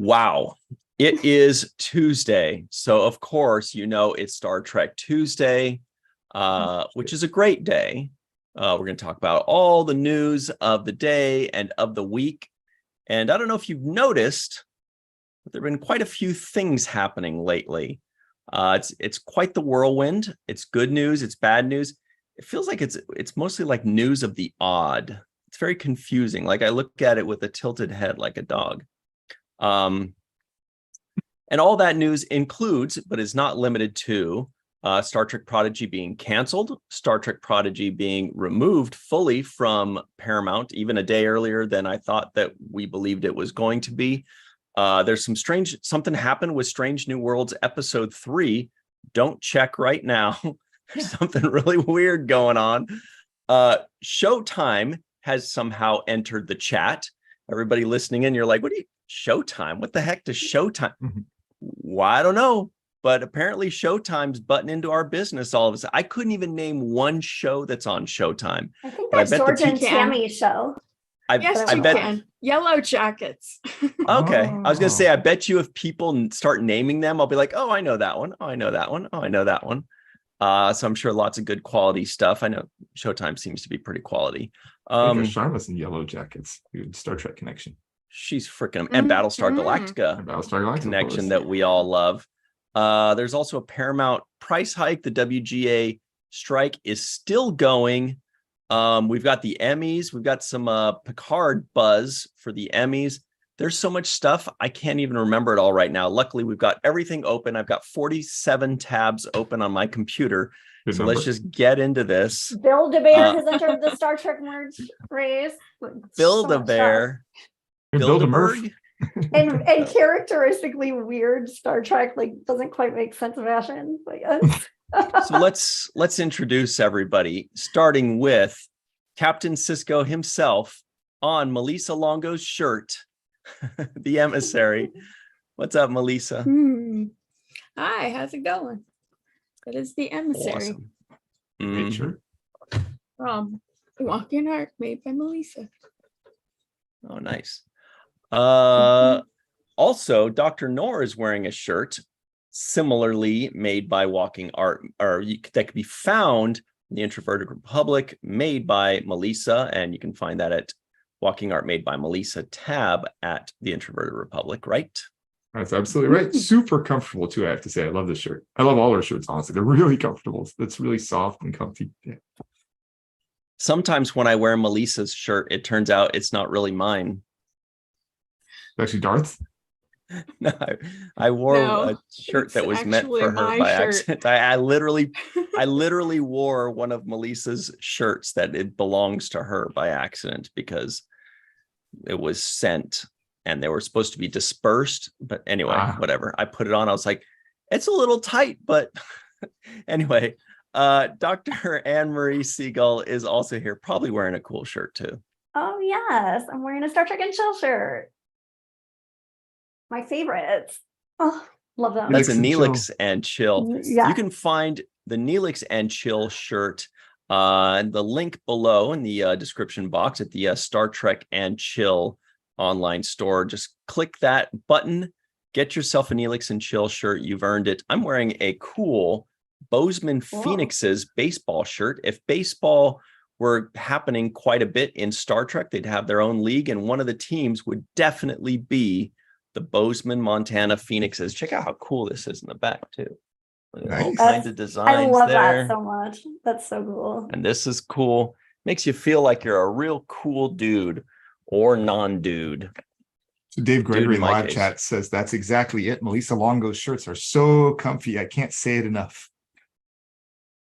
Wow. It is Tuesday. So, of course, it's Star Trek Tuesday, which is a great day. We're going to talk about all the news of the day and of the week. And I don't know if you've noticed, but there have been quite a few things happening lately. It's quite the whirlwind. It's good news. It's bad news. It feels like it's mostly like news of the odd. It's very confusing. Like I look at it with a tilted head like a dog. And all that news includes, but is not limited to, Star Trek Prodigy being canceled, Star Trek Prodigy being removed fully from Paramount, even a day earlier than I thought that we believed it was going to be. There's something happened with Strange New Worlds episode 3. Don't check right now. There's something really weird going on. Showtime has somehow entered the chat. Everybody listening in, you're like, what do you, Showtime? What the heck does Showtime? Well, I don't know, but apparently Showtime's butting into our business all of a sudden. I couldn't even name one show that's on Showtime. I think that's George and Tammy's show. I bet Yellow Jackets. Okay. I was going to say, I bet you if people start naming them, I'll be like, oh, I know that one. Oh, I know that one. Oh, I know that one. So I'm sure lots of good quality stuff. I know Showtime seems to be pretty quality. Sharma's in Yellow Jackets, Star Trek connection. She's freaking, and Battlestar Galactica, connection that we all love. There's also a Paramount price hike. The WGA strike is still going. We've got the Emmys. We've got some Picard buzz for the Emmys. There's so much stuff. I can't even remember it all right now. Luckily, we've got everything open. I've got 47 tabs open on my computer. So let's just get into this. Build-A-Bear has entered the Star Trek merge race. Build-A-Bear. Build-A-Murph. and characteristically weird Star Trek, like doesn't quite make sense of fashion. So let's introduce everybody, starting with Captain Sisko himself on Melissa Longo's shirt, the emissary. What's up, Melissa? Hi, how's it going? That is the emissary. Awesome. Mm-hmm. From Walking Art, made by Melissa. Oh, nice. Also, Dr. Noor is wearing a shirt similarly made by Walking Art, that could be found in the Introverted Republic, made by Melissa, and you can find that at Walking Art Made by Melissa tab at the Introverted Republic, right? That's absolutely right. Super comfortable too, I have to say. I love this shirt. I love all our shirts, honestly. They're really comfortable. It's really soft and comfy. Yeah. Sometimes when I wear Melissa's shirt, it turns out it's not really mine. Actually, Darth? No, I wore a shirt that was meant for her by accident. I literally wore one of Melissa's shirts that it belongs to her by accident because it was sent and they were supposed to be dispersed. But anyway, whatever. I put it on. I was like, it's a little tight, but anyway, Dr. Anne-Marie Siegel is also here, probably wearing a cool shirt too. Oh, yes. I'm wearing a Star Trek and Chill shirt. My favorites. Oh, love them. That's a Neelix and Chill. Yeah. You can find the Neelix and Chill shirt the link below in the description box at the Star Trek and Chill online store. Just click that button, get yourself a Neelix and Chill shirt. You've earned it. I'm wearing a cool Bozeman Phoenixes baseball shirt. If baseball were happening quite a bit in Star Trek, they'd have their own league, and one of the teams would definitely be the Bozeman, Montana Phoenixes. Check out how cool this is in the back too. Nice. All kinds of designs. I love there. that so much. That's so cool. And this is cool. Makes you feel like you're a real cool dude or non-dude. So Dave Gregory in live chat says that's exactly it. Melissa Longo's shirts are so comfy. I can't say it enough.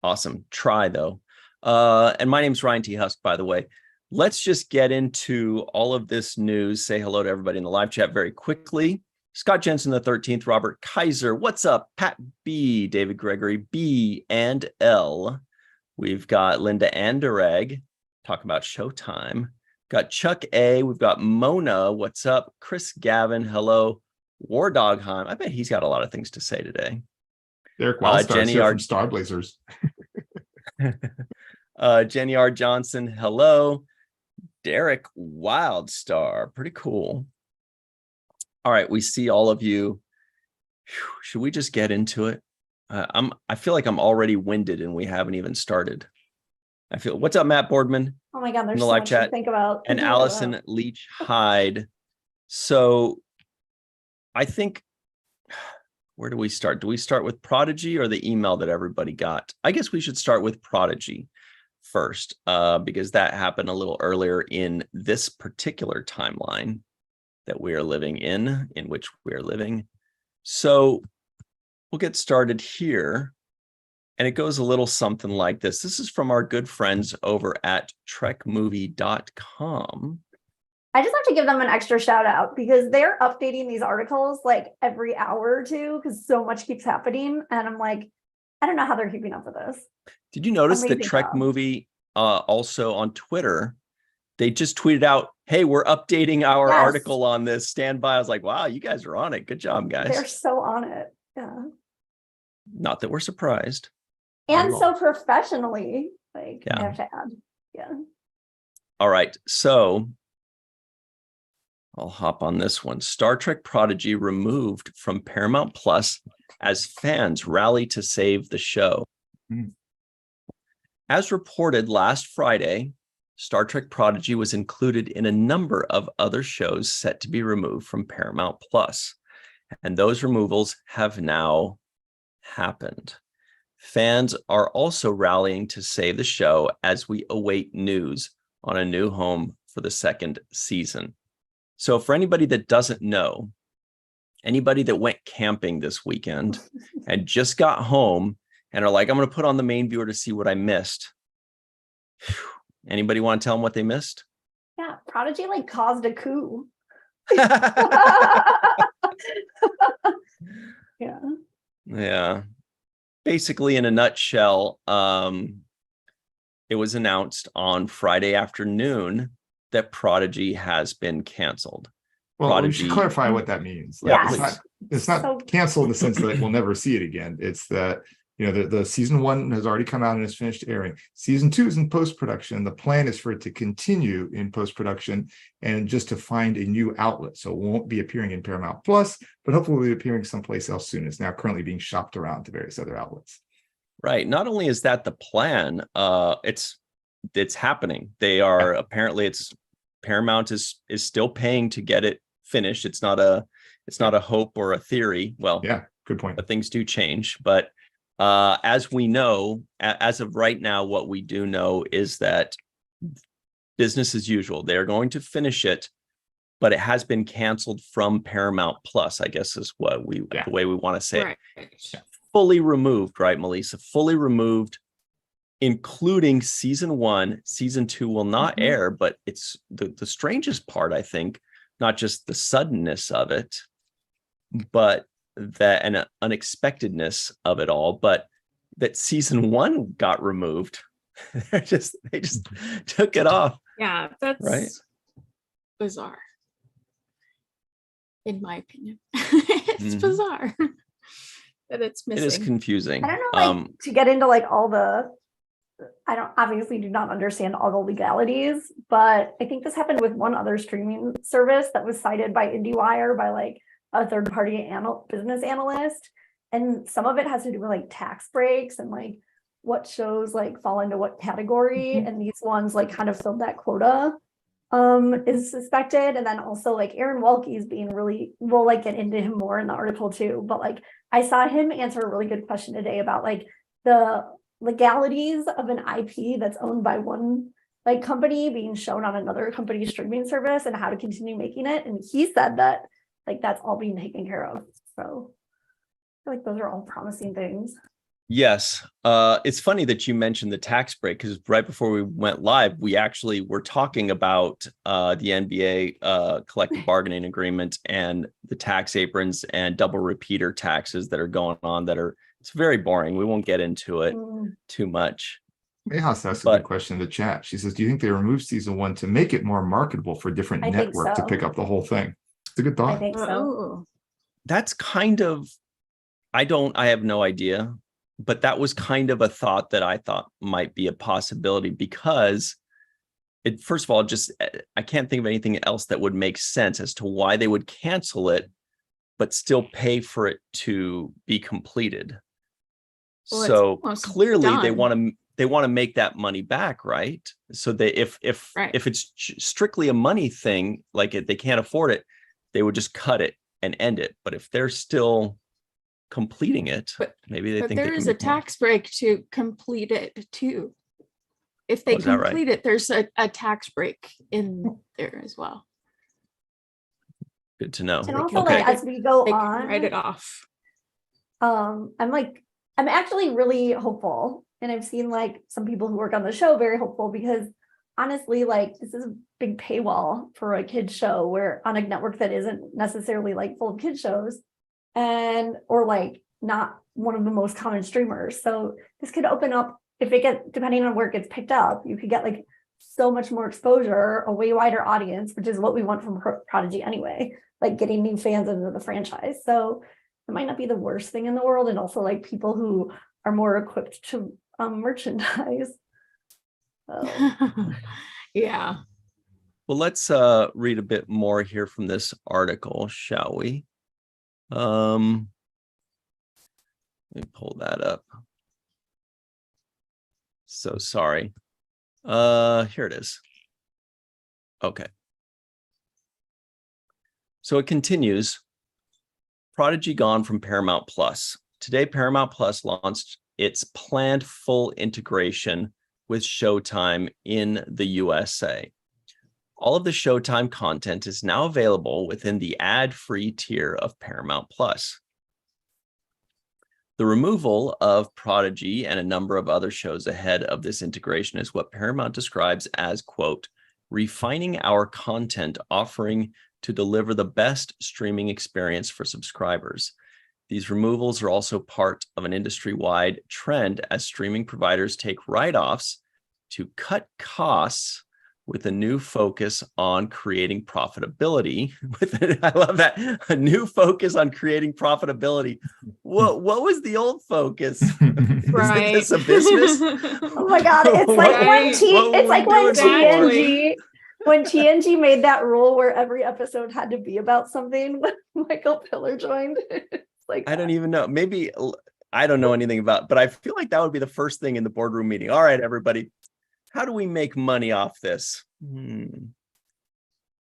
Awesome. Try though. And my name's Ryan T. Husk, by the way. Let's just get into all of this news. Say hello to everybody in the live chat very quickly. Scott Jensen, the 13th, Robert Kaiser. What's up? Pat B, David Gregory, B and L. We've got Linda Anderegg talking about Showtime. Got Chuck A. We've got Mona. What's up? Chris Gavin. Hello. War Dogheim. I bet he's got a lot of things to say today. Derek Wildstar's here from Star Blazers. Jenny R. Johnson. Hello. Derek Wildstar. Pretty cool. All right, we see all of you. Phew, should we just get into it? I feel like I'm already winded and we haven't even started. What's up, Matt Boardman Oh my God, in there's the so live much chat to think about. and Allison Leach Hyde. So I think, where do we start? Do we start with Prodigy or the email that everybody got? I guess we should start with Prodigy first, because that happened a little earlier in this particular timeline that we are living in which we are living. So we'll get started here. And it goes a little something like this. This is from our good friends over at trekmovie.com. I just have to give them an extra shout out because they're updating these articles like every hour or two because so much keeps happening. And I'm like, I don't know how they're keeping up with this. Did you notice that Amazing Trek job. Movie also on Twitter, they just tweeted out, hey, we're updating our Yes. article on this. Stand by. I was like, wow, you guys are on it. Good job, guys. They're so on it. Yeah. Not that we're surprised. And so professionally, like Yeah. I have to add. Yeah. All right. So I'll hop on this one. Star Trek Prodigy removed from Paramount Plus as fans rally to save the show. As reported last Friday, Star Trek Prodigy was included in a number of other shows set to be removed from Paramount Plus, and those removals have now happened. Fans are also rallying to save the show as we await news on a new home for the second season. So for anybody that doesn't know, anybody that went camping this weekend and just got home and are like, I'm going to put on the main viewer to see what I missed. Anybody want to tell them what they missed? Yeah. Prodigy like caused a coup. Yeah. Yeah. Basically, in a nutshell, it was announced on Friday afternoon that Prodigy has been canceled. Well, we Prodigy. should clarify what that means. Yeah, It's not So- canceled in the sense that we'll never see it again. It's that, you know, the season 1 has already come out and is finished airing. Season 2 is in post-production. The plan is for it to continue in post-production and just to find a new outlet. So it won't be appearing in Paramount Plus, but hopefully will be appearing someplace else soon. It's now currently being shopped around to various other outlets. Right. Not only is that the plan, it's happening. They are apparently Paramount is still paying to get it finished. It's not a hope or a theory. Well, Yeah, good point. but things do change. But as we know, as of right now, what we do know is that business as usual. They're going to finish it, but it has been canceled from Paramount Plus, I guess is what the way we want to say Right. it. Fully removed, right, Melissa? Fully removed, including season 1. Season 2 will not air, but it's the strangest part, I think, not just the suddenness of it, but that and unexpectedness of it all, but that season 1 got removed. they just took it off. Yeah, that's Right. bizarre. In my opinion. It's Mhm. bizarre that it's It is missing. confusing. I don't know, like to get into like all the, I don't obviously do not understand all the legalities, but I think this happened with one other streaming service that was cited by IndieWire by like a third party business analyst. And some of it has to do with like tax breaks and like what shows like fall into what category. And these ones like kind of filled that quota is suspected. And then also like Aaron Welke is being really, we'll like get into him more in the article too, but like I saw him answer a really good question today about like the legalities of an IP that's owned by one like company being shown on another company's streaming service and how to continue making it. And he said that like that's all being taken care of. So I feel like those are all promising things. Yes. It's funny that you mentioned the tax break, because right before we went live, we actually were talking about the NBA collective bargaining agreement and the tax aprons and double repeater taxes that are going on it's very boring. We won't get into it too much. Mayhaus asked a good question in the chat. She says, do you think they removed season 1 to make it more marketable for different I think network to so. pick up the whole thing? It's a good thought. I think so. Oh, That's kind of, I have no idea, but that was kind of a thought that I thought might be a possibility, because first of all, just I can't think of anything else that would make sense as to why they would cancel it, but still pay for it to be completed. Well, it's So almost clearly they done. want to make that money back, right? So they if Right. it's strictly a money thing, like they can't afford it, they would just cut it and end it. But if they're still completing it, maybe they But think they there can is a make more. tax break to complete it too. If they Oh, is that right? complete it, there's a tax break in there as well. Good to know. And also, Okay. like, as we go They can on, write it off. I'm actually really hopeful. And I've seen like some people who work on the show very hopeful, because honestly, like, this is a big paywall for a kid's show, where on a network that isn't necessarily like full of kids shows, and or like not one of the most common streamers. So this could open up, if it gets, depending on where it gets picked up, you could get like so much more exposure, a way wider audience, which is what we want from Prodigy anyway, like getting new fans into the franchise. So it might not be the worst thing in the world, and also like people who are more equipped to merchandise. Yeah. Well, let's read a bit more here from this article, shall we? Let me pull that up. So sorry. Here it is. Okay. So it continues. Prodigy gone from Paramount Plus. Today, Paramount Plus launched its planned full integration with Showtime in the USA. All of the Showtime content is now available within the ad-free tier of Paramount Plus. The removal of Prodigy and a number of other shows ahead of this integration is what Paramount describes as, quote, refining our content offering to deliver the best streaming experience for subscribers. These removals are also part of an industry-wide trend as streaming providers take write-offs to cut costs with a new focus on creating profitability. I love that, a new focus on creating profitability. What was the old focus? Right. Is this a business? Oh my God, it's like Right. when Exactly. TNG made that rule where every episode had to be about something when Michael Piller joined. It's like I don't even know. Maybe I don't know anything about, but I feel like that would be the first thing in the boardroom meeting. All right, everybody, how do we make money off this?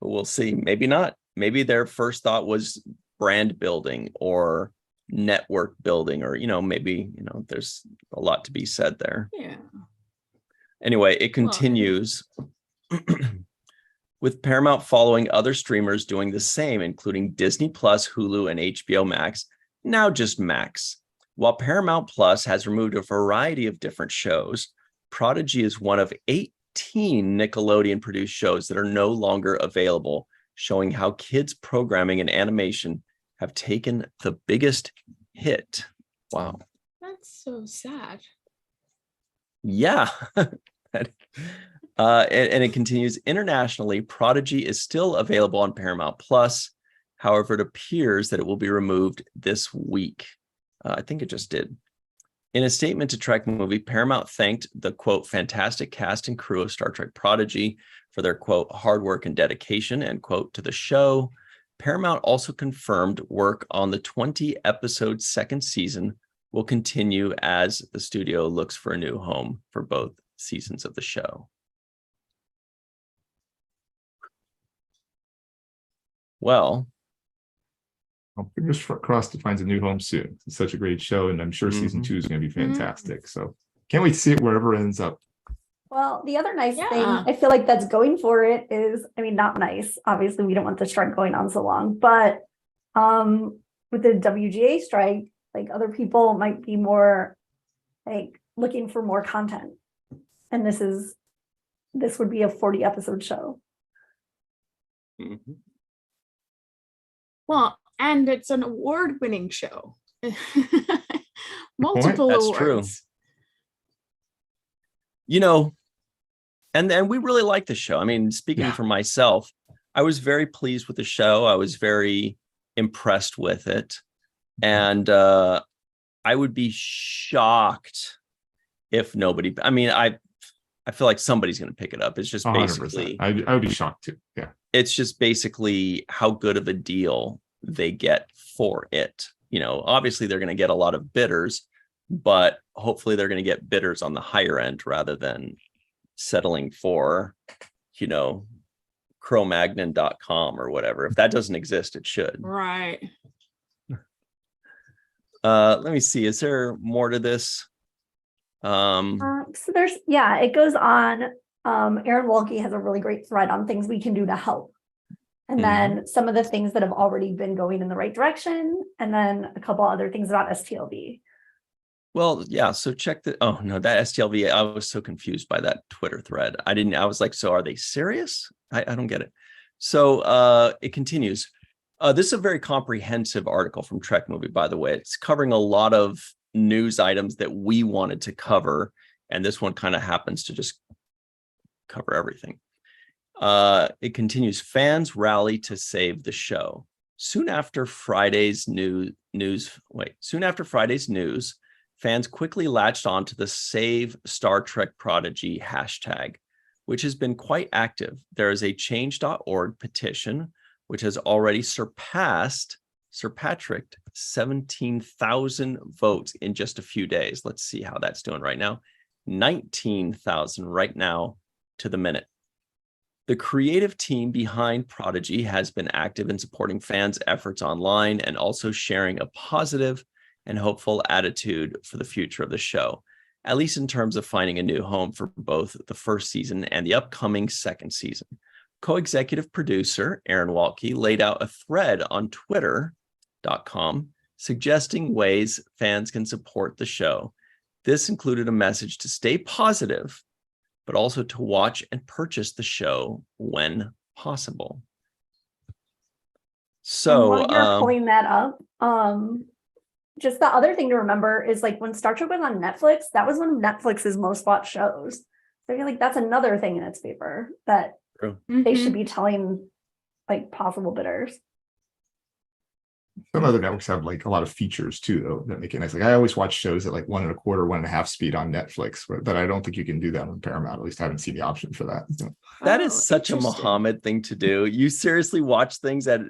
We'll see. Maybe not. Maybe their first thought was brand building or network building, or, maybe, there's a lot to be said there. Yeah. Anyway, it continues. With Paramount following other streamers doing the same, including Disney Plus, Hulu, and HBO Max, now just Max. While Paramount Plus has removed a variety of different shows, Prodigy is one of 18 Nickelodeon-produced shows that are no longer available, showing how kids' programming and animation have taken the biggest hit. Wow. That's so sad. Yeah. And it continues. Internationally, Prodigy is still available on Paramount Plus. However, it appears that it will be removed this week. I think it just did. In a statement to Trek Movie, Paramount thanked the, quote, fantastic cast and crew of Star Trek Prodigy for their, quote, hard work and dedication, end quote, to the show. Paramount also confirmed work on the 20-episode second season will continue as the studio looks for a new home for both seasons of the show. Well, fingers crossed it finds a new home soon. It's such a great show, and I'm sure season 2 is going to be fantastic. So can't wait to see it wherever it ends up. Well, the other nice thing Yeah. I feel like that's going for it is, I mean, not nice. Obviously, we don't want the strike going on so long, but with the WGA strike, like, other people might be more like looking for more content. And this would be a 40-episode show. Well, and it's an award-winning show. Multiple That's awards. true. And we really like the show. I mean, speaking for myself, I was very pleased with the show. I was very impressed with it. And I would be shocked if nobody, I mean, I I feel like somebody's going to pick it up. It's just 100%. basically, I would be shocked too. Yeah. it's just basically how good of a deal they get for it. Obviously they're going to get a lot of bidders, but hopefully they're going to get bidders on the higher end rather than settling for, Cro-Magnon.com or whatever. If that doesn't exist, it should. Right. Let me see. Is there more to this? So it goes on. Aaron Walke has a really great thread on things we can do to help. And then some of the things that have already been going in the right direction. And then a couple other things about STLV. Well, yeah. So check that. Oh no, that STLV. I was so confused by that Twitter thread. I was like, so are they serious? I don't get it. So it continues. This is a very comprehensive article from Trek Movie, by the way. It's covering a lot of news items that we wanted to cover. And this one kind of happens to just cover everything. It continues. Fans rally to save the show. Soon after Friday's news, fans quickly latched on to the Save Star Trek Prodigy hashtag, which has been quite active. There is a change.org petition, which has already surpassed 17,000 votes in just a few days. Let's see how that's doing right now. 19,000 right now to the minute. The creative team behind Prodigy has been active in supporting fans' efforts online and also sharing a positive and hopeful attitude for the future of the show, at least in terms of finding a new home for both the first season and the upcoming second season. Co-executive producer Aaron Walke laid out a thread on Twitter.com suggesting ways fans can support the show. This included a message to stay positive, but also to watch and purchase the show when possible. So while you're pulling that up, just the other thing to remember is like when Star Trek was on Netflix, that was one of Netflix's most watched shows. So I feel like that's another thing in its favor that they should be telling like possible bidders. Some other networks have like a lot of features too, though, that make it nice. Like I always watch shows at like 1.25, 1.5 speed on Netflix, but I don't think you can do that on Paramount. At least I haven't seen the option for that. So. That is such a Muhammad thing to do. You seriously watch things at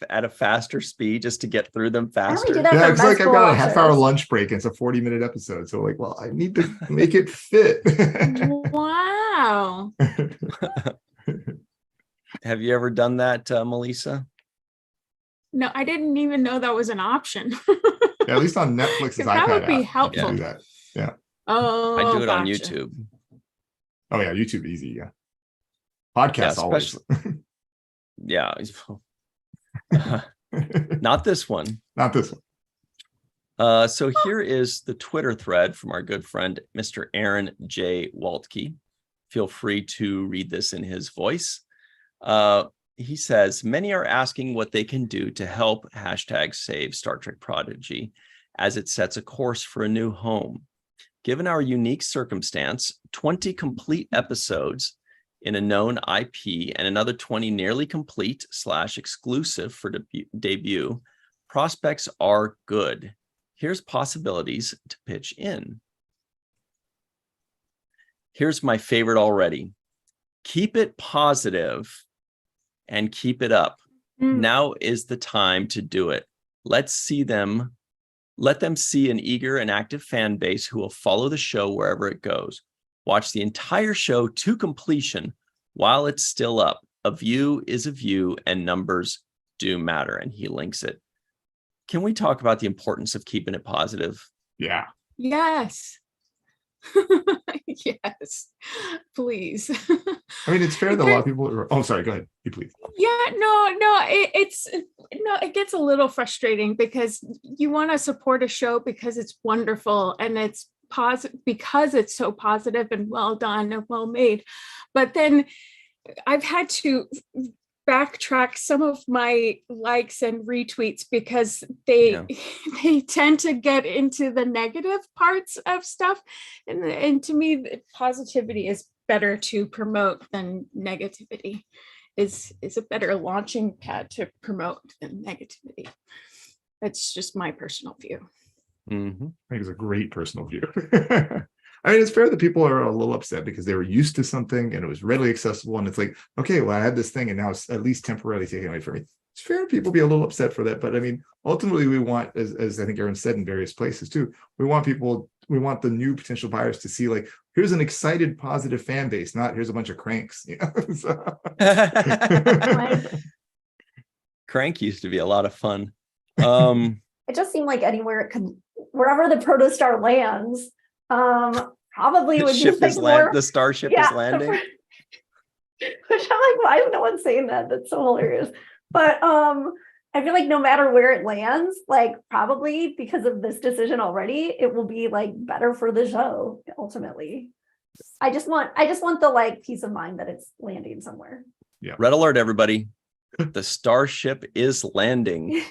a faster speed just to get through them faster. Yeah, it's like I've got a half-hour lunch break. And it's a 40-minute episode. So like, well, I need to make it fit. Wow. Have you ever done that, Melissa? No, I didn't even know that was an option. Yeah, at least on Netflix's iPad that would be app, helpful. you can do that. Yeah. Oh, I do it on gotcha. YouTube. Oh yeah, YouTube easy. Yeah. Podcasts always. Yeah. Not this one. Not this one. So here is the Twitter thread from our good friend, Mr. Aaron J. Waltke. Feel free to read this in his voice. He says, many are asking what they can do to help #save Star Trek Prodigy as it sets a course for a new home. Given our unique circumstance, 20 complete episodes in a known IP and another 20 nearly complete / exclusive for debut, prospects are good. Here's possibilities to pitch in. Here's my favorite already. Keep it positive and keep it up. Now is the time to do it. Let them see an eager and active fan base who will follow the show wherever it goes. Watch the entire show to completion while it's still up. A view is a view and numbers do matter. And he links it. Can we talk about the importance of keeping it positive? Yeah. Yes. Yes, please. I mean, it's fair that a lot of people are, oh, sorry, go ahead. You please. Yeah, it gets a little frustrating because you want to support a show because it's wonderful and it's positive because it's so positive and well done and well made. But then I've had to backtrack some of my likes and retweets because they tend to get into the negative parts of stuff, and to me positivity is better to promote than negativity is a better launching pad to promote than negativity. That's just my personal view. I think it's a great personal view. I mean, it's fair that people are a little upset because they were used to something and it was readily accessible. And it's like, okay, well, I had this thing and now it's at least temporarily taken away from me. It's fair people be a little upset for that. But I mean, ultimately, we want, as I think Aaron said in various places too, we want the new potential buyers to see like, here's an excited, positive fan base, not here's a bunch of cranks. You know? So. Crank used to be a lot of fun. It just seemed like anywhere it could, wherever the protostar lands, probably would be like more. The starship is landing. Which I'm like, why is no one saying that? That's so hilarious. But I feel like no matter where it lands, like probably because of this decision already, it will be like better for the show ultimately. I just want the like peace of mind that it's landing somewhere. Yeah. Red alert, everybody. The starship is landing.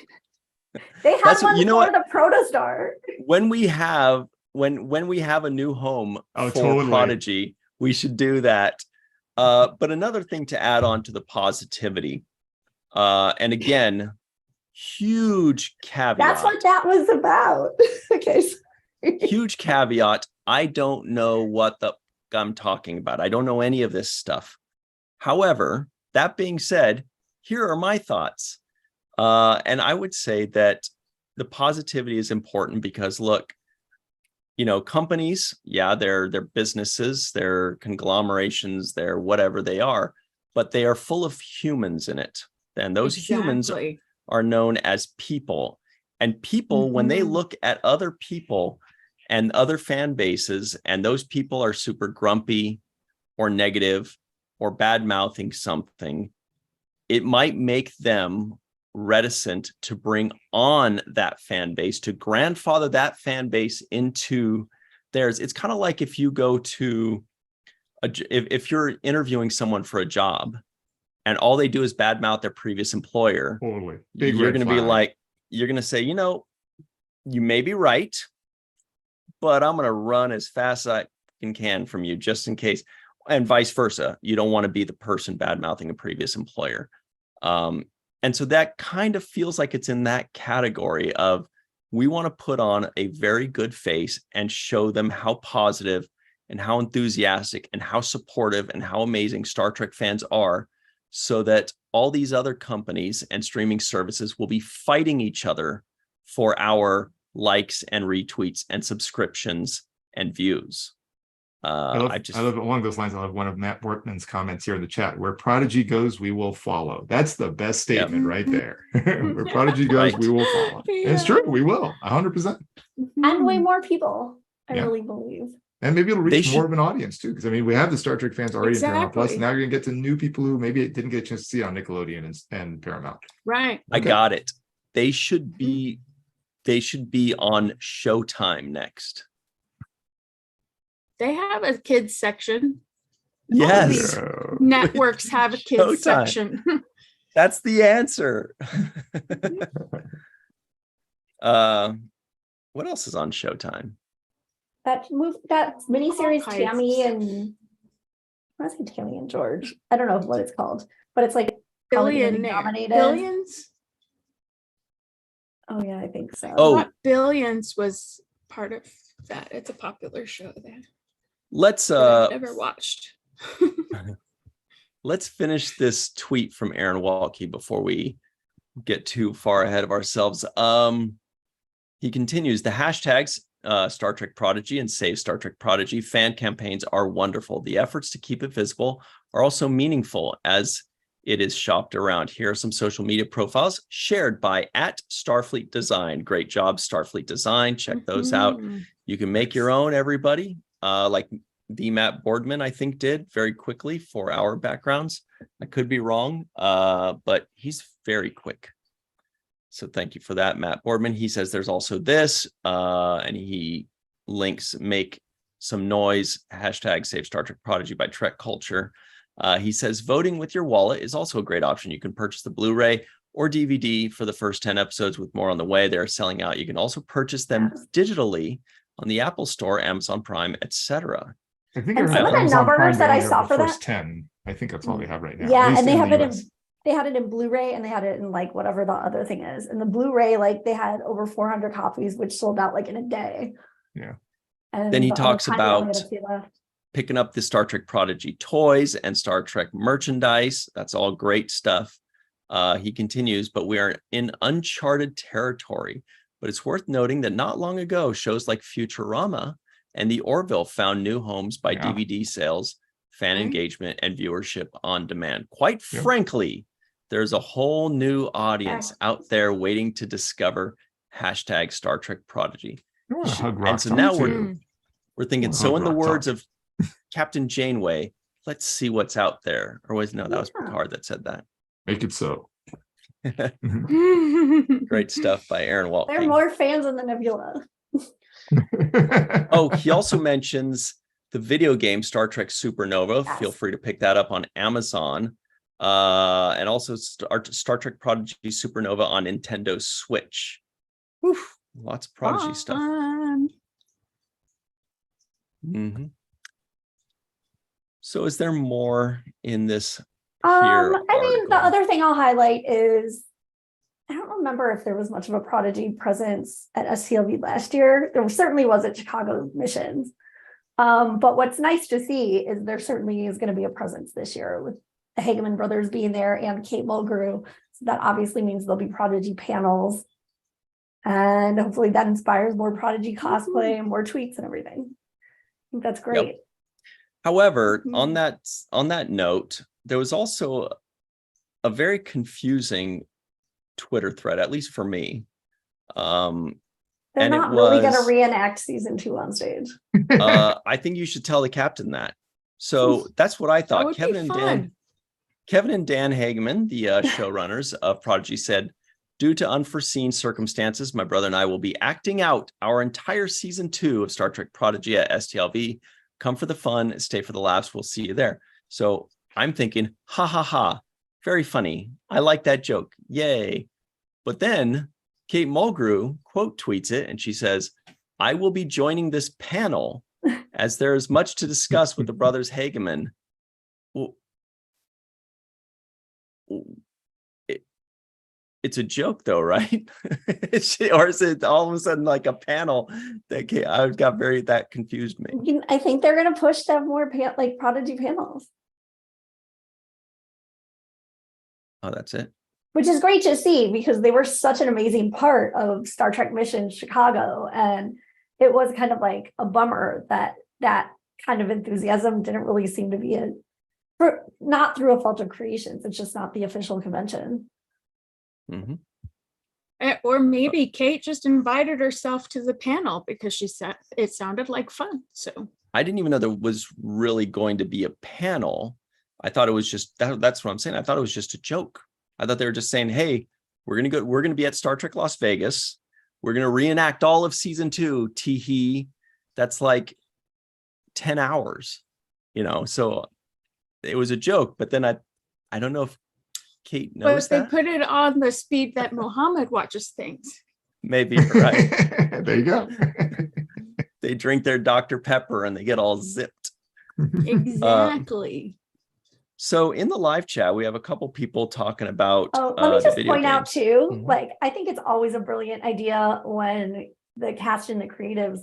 They have one for the protostar. When we have a new home for totally. Prodigy, we should do that. But another thing to add on to the positivity, and again, huge caveat. That's what that was about. Okay. Huge caveat. I don't know what I'm talking about. I don't know any of this stuff. However, that being said, here are my thoughts. And I would say that the positivity is important because look, companies, yeah, they're businesses, they're conglomerations, they're whatever they are, but they are full of humans in it. And those humans are known as people. And people, when they look at other people and other fan bases, and those people are super grumpy or negative or bad-mouthing something, it might make them reticent to bring on that fan base, to grandfather that fan base into theirs. It's kind of like if you go to if you're interviewing someone for a job and all they do is badmouth their previous employer, totally. You're going to be like, you're going to say, you may be right, but I'm going to run as fast as I can from you just in case, and vice versa. You don't want to be the person badmouthing a previous employer. And so that kind of feels like it's in that category of we want to put on a very good face and show them how positive and how enthusiastic and how supportive and how amazing Star Trek fans are, so that all these other companies and streaming services will be fighting each other for our likes and retweets and subscriptions and views. I love along those lines. I love one of Matt Bortman's comments here in the chat: "Where Prodigy goes, we will follow." That's the best statement right there. Where Prodigy goes, we will follow. Yeah. It's true. We will 100%. And way more people. I really believe. And maybe it'll reach more of an audience too, because I mean, we have the Star Trek fans already in Paramount Plus. Now you're gonna get to new people who maybe didn't get a chance to see it on Nickelodeon and Paramount. Right. Okay. I got it. They should be on Showtime next. They have a kids section. Yes. Networks have a kids section. That's the answer. What else is on Showtime? That miniseries Tammy and I want to say Tammy and George. I don't know what it's called, but it's like nominated. Billions. Oh yeah, I think so. Oh, Billions was part of that. It's a popular show there. Let's I've never watched. Let's finish this tweet from Aaron Walke before we get too far ahead of ourselves. He continues, the hashtags Star Trek Prodigy and Save Star Trek Prodigy fan campaigns are wonderful. The efforts to keep it visible are also meaningful as it is shopped around. Here are some social media profiles shared by @Starfleet Design. Great job, Starfleet Design. Check those out. You can make your own, everybody. Like the Matt Boardman, I think, did very quickly for our backgrounds. I could be wrong, but he's very quick. So thank you for that, Matt Boardman. He says there's also this, and he links Make Some Noise, hashtag Save Star Trek Prodigy by Trek Culture. He says voting with your wallet is also a great option. You can purchase the Blu-ray or DVD for the first 10 episodes with more on the way. They're selling out. You can also purchase them digitally on the Apple Store, Amazon Prime, etc. I think some of the numbers that I saw for that. 10. I think that's all they have right now. Yeah, and they have it in. They had it in Blu-ray and they had it in like whatever the other thing is. And the Blu-ray, like they had over 400 copies, which sold out like in a day. Yeah. And Then he the other talks time we only had about a few left. picking up the Star Trek Prodigy toys and Star Trek merchandise. That's all great stuff. He continues, but we are in uncharted territory. But it's worth noting that not long ago, shows like Futurama and the Orville found new homes by DVD sales, fan engagement, and viewership on demand. Quite frankly, there's a whole new audience out there waiting to discover hashtag Star Trek Prodigy. And so now we're thinking, so in the words of Captain Janeway, let's see what's out there. Or was, no, that was Picard that said that. Make it so. Great stuff by Aaron Waltke. There are more fans in the Nebula. Oh, he also mentions the video game Star Trek Supernova. Yes. Feel free to pick that up on Amazon. And also Star Trek Prodigy Supernova on Nintendo Switch. Oof, lots of Prodigy stuff. Mm-hmm. So is there more in this? I mean, the other thing I'll highlight is, I don't remember if there was much of a Prodigy presence at STLV last year. There certainly was at Chicago missions. But what's nice to see is there certainly is going to be a presence this year with the Hageman brothers being there and Kate Mulgrew. So that obviously means there'll be Prodigy panels. And hopefully that inspires more Prodigy cosplay and more tweets and everything. I think that's great. Yep. However, on that note, there was also a very confusing Twitter thread, at least for me. They're not really going to reenact season 2 on stage. I think you should tell the captain that. So that's what I thought. Kevin and Dan Hageman, the showrunners of Prodigy, said, due to unforeseen circumstances, my brother and I will be acting out our entire season 2 of Star Trek Prodigy at STLV. Come for the fun, stay for the laughs. We'll see you there. So I'm thinking, ha ha ha, very funny. I like that joke. Yay. But then Kate Mulgrew quote tweets it and she says, I will be joining this panel as there is much to discuss with the brothers Hageman. It's a joke though, right? Or is it all of a sudden like a panel that that confused me. I think they're going to push to have more like Prodigy panels. Oh, that's it. Which is great to see because they were such an amazing part of Star Trek Mission Chicago. And it was kind of like a bummer that that kind of enthusiasm didn't really seem to be not through a fault of creations. It's just not the official convention. Mm-hmm. Or maybe Kate just invited herself to the panel because she said it sounded like fun. So I didn't even know there was really going to be a panel. I thought it was just that's what I'm saying. I thought it was just a joke. I thought they were just saying, hey, we're gonna be at Star Trek Las Vegas. We're gonna reenact all of season 2. Teehee. That's like 10 hours, so it was a joke, but then I don't know if Kate knows but they put it on the speed that Muhammad watches things. Maybe, right. There you go. They drink their Dr. Pepper and they get all zipped. Exactly. So in the live chat, we have a couple people talking about let me just point out too, Mm-hmm. like, I think it's always a brilliant idea when the cast and the creatives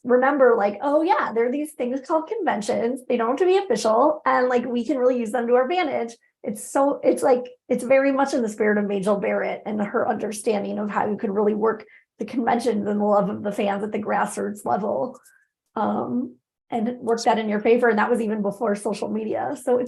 remember oh yeah, there are these things called conventions. They don't have to be official and we can really use them to our advantage. It's very much in the spirit of Majel Barrett and her understanding of how you could really work the conventions and the love of the fans at the grassroots level. And work that in your favor. And that was even before social media. So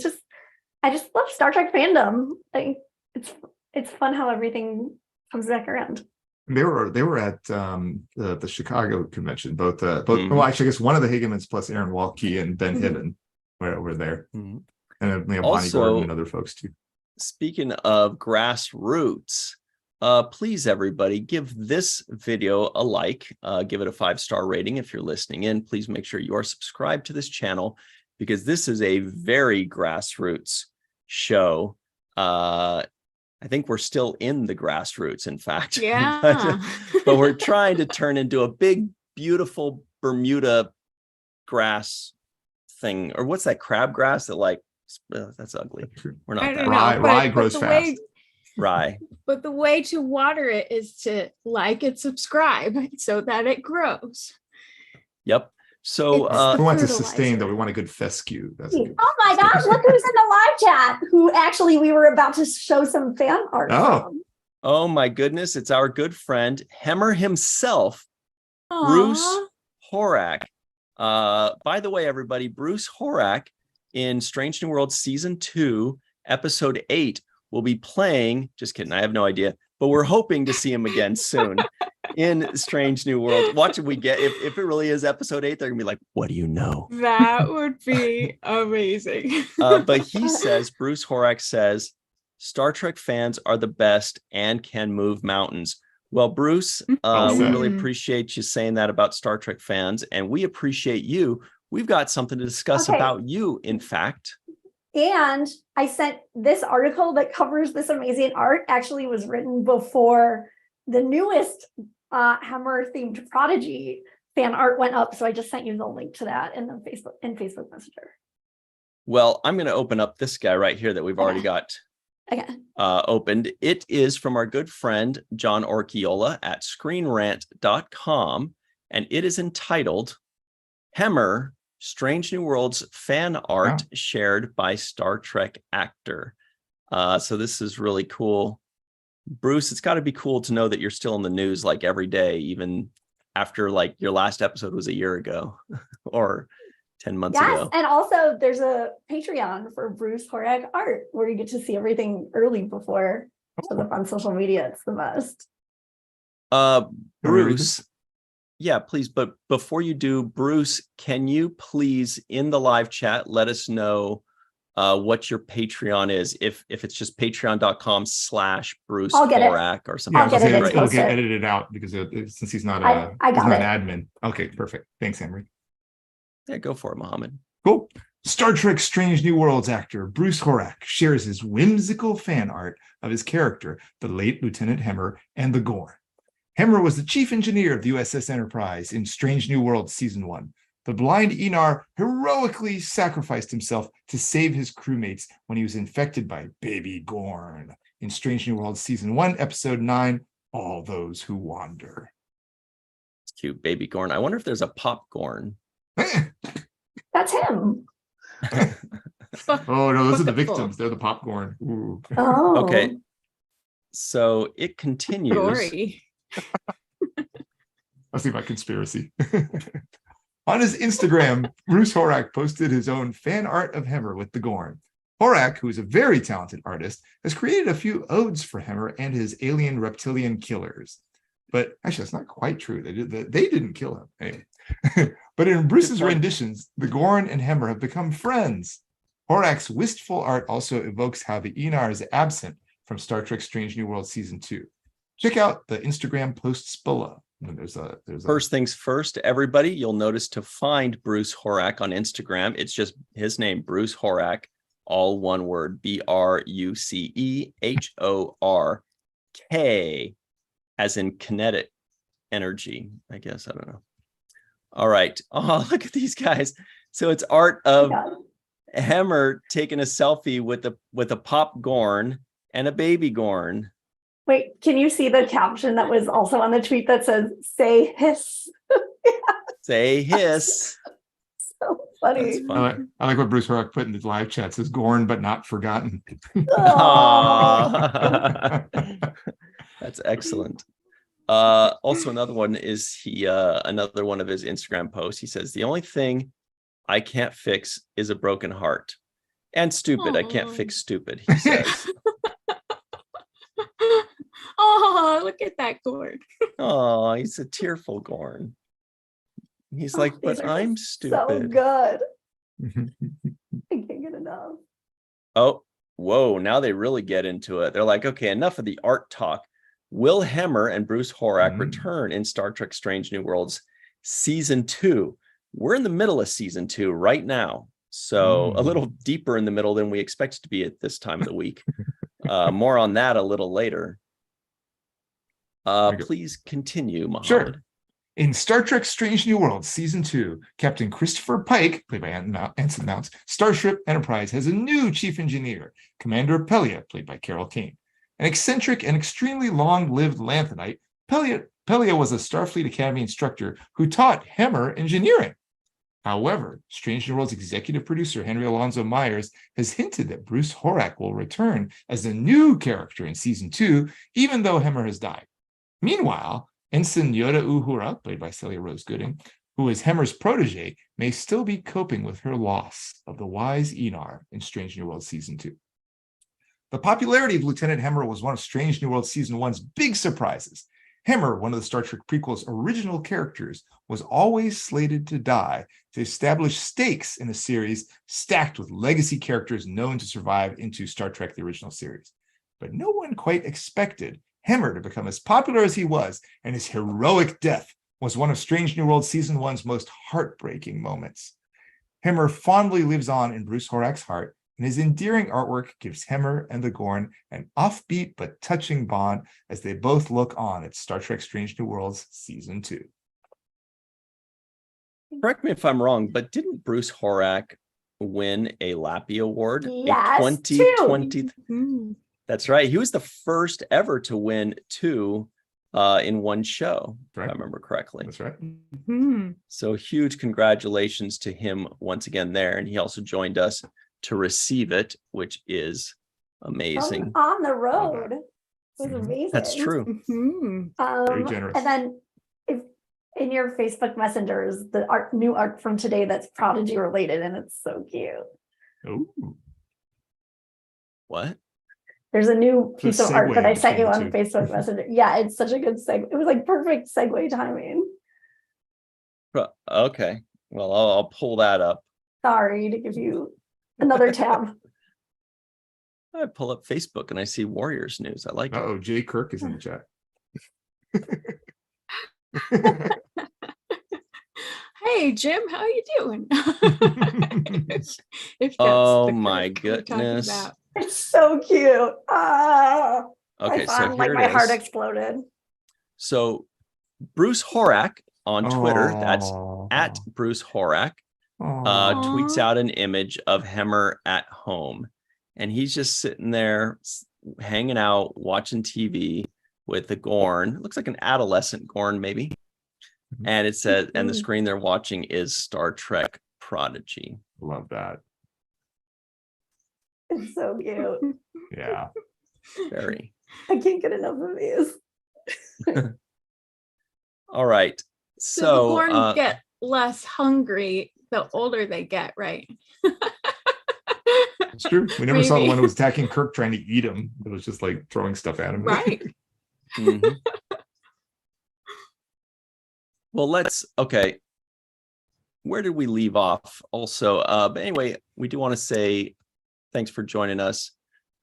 I just love Star Trek fandom. It's fun how everything comes back around. They were at the Chicago convention. Both well, actually, I guess one of the Hagemans plus Aaron Waltke and Ben Hibben were there. Mm-hmm. And Bonnie Also, Gordon and other folks too. Speaking of grassroots, please, everybody, give this video a like, give it a 5-star rating if you're listening in. Please make sure you are subscribed to this channel because this is a very grassroots show. I think we're still in the grassroots, in fact. Yeah. But we're trying to turn into a big, beautiful Bermuda grass thing. Or what's that crabgrass that that's ugly. We're not that. Rye grows fast. Rye. But the way to water it is to like and subscribe so that it grows. Yep. So It's We want to fertilizer. sustain, though. We want a good fescue. That's a good Oh my gosh, look who's in the live chat, who actually we were about to show some fan art from. oh my goodness, it's our good friend Hemmer himself, Aw. Bruce Horak. By the way, everybody, Bruce Horak in Strange New Worlds season 2, episode 8 will be playing. Just kidding, I have no idea, but we're hoping to see him again soon in Strange New Worlds. Watch if we get if it really is episode 8, they're gonna be like, what do you know? That would be amazing. But he says, Bruce Horak says, Star Trek fans are the best and can move mountains. Well, Bruce, Well we said. really appreciate you saying that about Star Trek fans, and we appreciate you. We've got something to discuss Okay. about you, in fact. And I sent this article that covers this amazing art, actually was written before the newest Hammer themed Prodigy fan art went up. So I just sent you the link to that in the Facebook Messenger. Well, I'm going to open up this guy right here that we've already got Okay. opened. It is from our good friend, John Orchiola at screenrant.com, and it is entitled Hemmer, Strange New Worlds fan art shared by Star Trek actor. So this is really cool. Bruce, it's got to be cool to know that you're still in the news like every day, even after like your last episode was a year ago or 10 months ago. And also there's a Patreon for Bruce Horak art where you get to see everything early before shows up on social media. It's the best. Bruce, yeah, please. But before you do, Bruce, can you please in the live chat let us know what your Patreon is, if it's just patreon.com/Bruce I'll get it. Horak or something. I'll get it. It'll Post get it. edited out because since he's not I he's got not it. an admin. Okay, perfect. Thanks, Henry. Yeah, go for it, Mohammed. Cool. Star Trek Strange New Worlds actor Bruce Horak shares his whimsical fan art of his character, the late Lieutenant Hemmer, and the Gorn. Hemmer was the chief engineer of the USS Enterprise in Strange New Worlds Season 1. The blind Enar heroically sacrificed himself to save his crewmates when he was infected by Baby Gorn in Strange New Worlds Season 1, Episode 9, All Those Who Wander. It's cute, Baby Gorn. I wonder if there's a Pop Gorn. That's him. Oh, no, those are the Wonderful. victims. They're the popcorn. Ooh. Oh. Okay. So it continues. Gory. I'll see my conspiracy. On his Instagram, Bruce Horak posted his own fan art of Hemmer with the Gorn. Horak, who is a very talented artist, has created a few odes for Hemmer and his alien reptilian killers. But actually, that's not quite true. They didn't kill him. Anyway. But in Bruce's renditions, the Gorn and Hemmer have become friends. Horak's wistful art also evokes how the Enar is absent from Star Trek Strange New Worlds Season 2. Check out the Instagram posts below. And there's a First things first, everybody, you'll notice to find Bruce Horak on Instagram. It's just his name, Bruce Horak, all one word, BRUCEHORK, as in kinetic energy, I guess. I don't know. All right. Oh, look at these guys. So it's art of Hemmer taking a selfie with a Pop Gorn and a Baby Gorn. Wait, can you see the caption that was also on the tweet that says, say hiss? Say hiss. So funny. That's fun. I like what Bruce Horak put in the live chat. It says Gorn, but not forgotten. Aw. That's excellent. Also another one is another one of his Instagram posts. He says, the only thing I can't fix is a broken heart. And stupid. I can't fix stupid, he says. Oh, look at that Gorn. Oh, he's a tearful Gorn. He's like, These but are I'm So stupid. good. I can't get enough. Oh, whoa. Now they really get into it. They're like, okay, enough of the art talk. Will Hemmer and Bruce Horak return in Star Trek Strange New Worlds Season 2? We're in the middle of Season 2 right now. So a little deeper in the middle than we expect to be at this time of the week. More on that a little later. Please continue, Mohammed. Sure. In Star Trek Strange New Worlds Season 2, Captain Christopher Pike, played by Anson Mounts, Starship Enterprise has a new chief engineer, Commander Pelia, played by Carol Kane. An eccentric and extremely long-lived Lanthanite, Pelia Pelia was a Starfleet Academy instructor who taught Hemmer engineering. However, Strange New Worlds executive producer Henry Alonso Myers has hinted that Bruce Horak will return as a new character in season 2, even though Hemmer has died. Meanwhile, Ensign Yoda Uhura, played by Celia Rose Gooding, who is Hemmer's protege, may still be coping with her loss of the wise Enar in Strange New Worlds season 2. The popularity of Lieutenant Hemmer was one of Strange New Worlds season 1's big surprises. Hemmer, one of the Star Trek prequel's original characters, was always slated to die to establish stakes in a series stacked with legacy characters known to survive into Star Trek, the original series. But no one quite expected Hemmer to become as popular as he was, and his heroic death was one of Strange New Worlds season 1's most heartbreaking moments. Hemmer fondly lives on in Bruce Horak's heart, and his endearing artwork gives Hemmer and the Gorn an offbeat but touching bond as they both look on at Star Trek Strange New Worlds Season 2. Correct me if I'm wrong, but didn't Bruce Horak win a Lappy Award Yes, in 2020? Mhm. That's right. He was the first ever to win 2 in one show, if Right. I remember correctly. That's right. Mhm. So huge congratulations to him once again there. And he also joined us to receive it, which is amazing. On the road. It was Mhm. amazing. That's true. Mhm. Very generous. And then if in your Facebook messengers, the new art from today that's Prodigy related, and it's so cute. Oh, What? There's a new piece of art that I segue sent you between on the Facebook Messenger. Yeah, it's such a good segue. It was like perfect segue timing. Okay. Well, I'll pull that up. Sorry to give you another tab. I pull up Facebook and I see Warriors news. I like it. oh, Jay Kirk is in the chat. Hey Jim, how you doing? If that's Oh the my Kirk we're talking goodness. about. It's so cute. I Okay, so found like here my it heart is. exploded. So Bruce Horak on Twitter, that's Oh. at Bruce Horak, tweets Aw. out an image of Hemmer at home. And he's just sitting there hanging out, watching TV with the Gorn. It looks like an adolescent Gorn, maybe. And it says, and the screen they're watching is Star Trek Prodigy. Love that. It's so cute. Yeah. Very. I can't get enough of these. All right. So the So Gorn get less hungry the older they get, right? It's true. We never saw the Maybe. one who was attacking Kirk trying to eat him. It was just like throwing stuff at him. Right. mhm. Well, okay. Where did we leave off? Also, but anyway, we do want to say thanks for joining us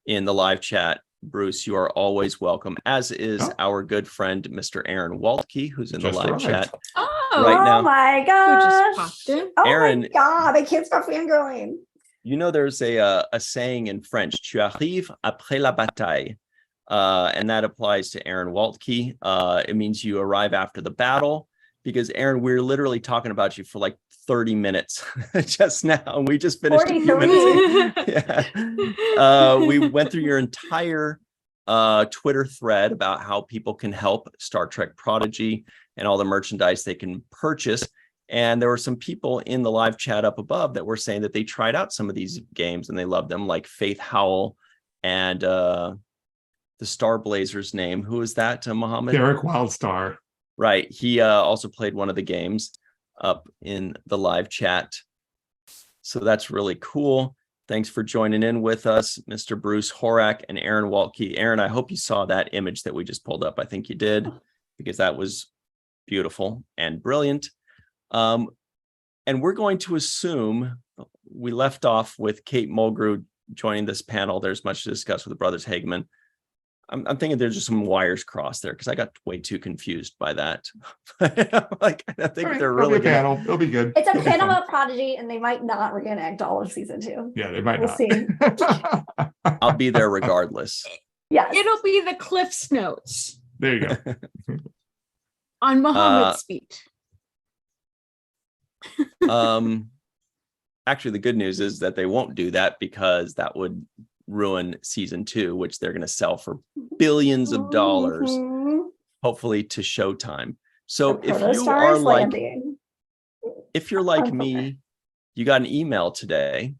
in the live chat. Bruce, you are always welcome, as is Oh. our good friend, Mr. Aaron Waltke, who's in Just the live arrived. chat. Oh, Right oh now. my who gosh. just popped in? Oh Aaron- my god, I can't stop fangirling. You know, there's a saying in French, tu arrives après la bataille. And that applies to Aaron Waltke. It means you arrive after the battle, because Aaron, we're literally talking about you for like 30 minutes just now. We just finished a few 43. minutes. Yeah. We went through your entire Twitter thread about how people can help Star Trek Prodigy and all the merchandise they can purchase. And there were some people in the live chat up above that were saying that they tried out some of these games and they loved them, like Faith Howell and the Star Blazer's name. Who is that, Mohammed? Derek Wildstar. Right. He also played one of the games up in the live chat. So that's really cool. Thanks for joining in with us, Mr. Bruce Horak and Aaron Waltke. Aaron, I hope you saw that image that we just pulled up. I think you did, because that was beautiful and brilliant. And we're going to assume we left off with Kate Mulgrew joining this panel. There's much to discuss with the brothers Hageman. I'm thinking there's just some wires crossed there, because I got way too confused by that. Like, I think All right, they're it'll really be a panel. It'll be good. It's a It'll be panel fun. about Prodigy, and they might not reenact all of season 2. Yeah, they might We'll not. see. I'll be there regardless. Yes. It'll be the Cliff's Notes There you go. on Muhammad's feet. Actually, the good news is that they won't do that, because that would ruin season 2, which they're going to sell for billions of dollars. Mhm. hopefully to Showtime. So The if Proto you Stars are like, landing. if you're like Okay. me, you got an email today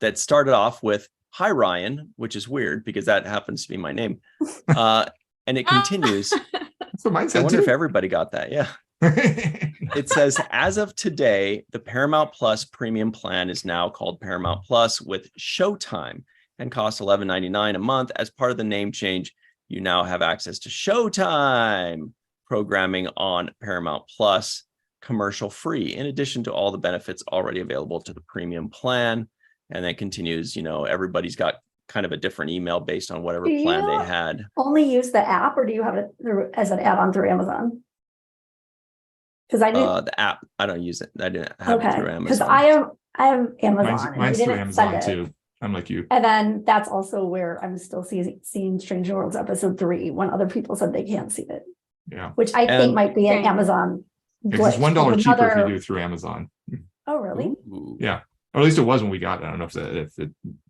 that started off with, "Hi, Ryan," which is weird because that happens to be my name. And it continues. That's what mine I said wonder if too. everybody got that. Yeah. It says, as of today, the Paramount Plus premium plan is now called Paramount Plus with Showtime and costs $11.99 a month. As part of the name change, you now have access to Showtime programming on Paramount Plus, commercial free, in addition to all the benefits already available to the premium plan. And then continues, everybody's got kind of a different email based on whatever Do plan they you had. only use the app, or do you have it as an add-on through Amazon? Because I knew The app, I don't use it. I didn't have it through because Amazon. I have Amazon. Mine's and through they didn't send Amazon it. too. I'm like you. And then that's also where I'm still seeing Strange New Worlds episode 3 when other people said they can't see it, Yeah. which I think And- might be an Okay. Amazon It's glitch. $1 Like cheaper if you another- do it through Amazon. Oh, really? Ooh. Yeah. Or at least it was when we got it. I don't know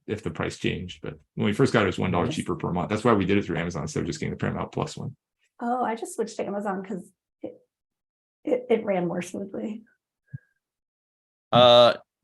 if the price changed, but when we first got it, it was $1 cheaper per month. That's why we did it through Amazon instead of just getting the Paramount Plus one. Oh, I just switched to Amazon because it ran more smoothly.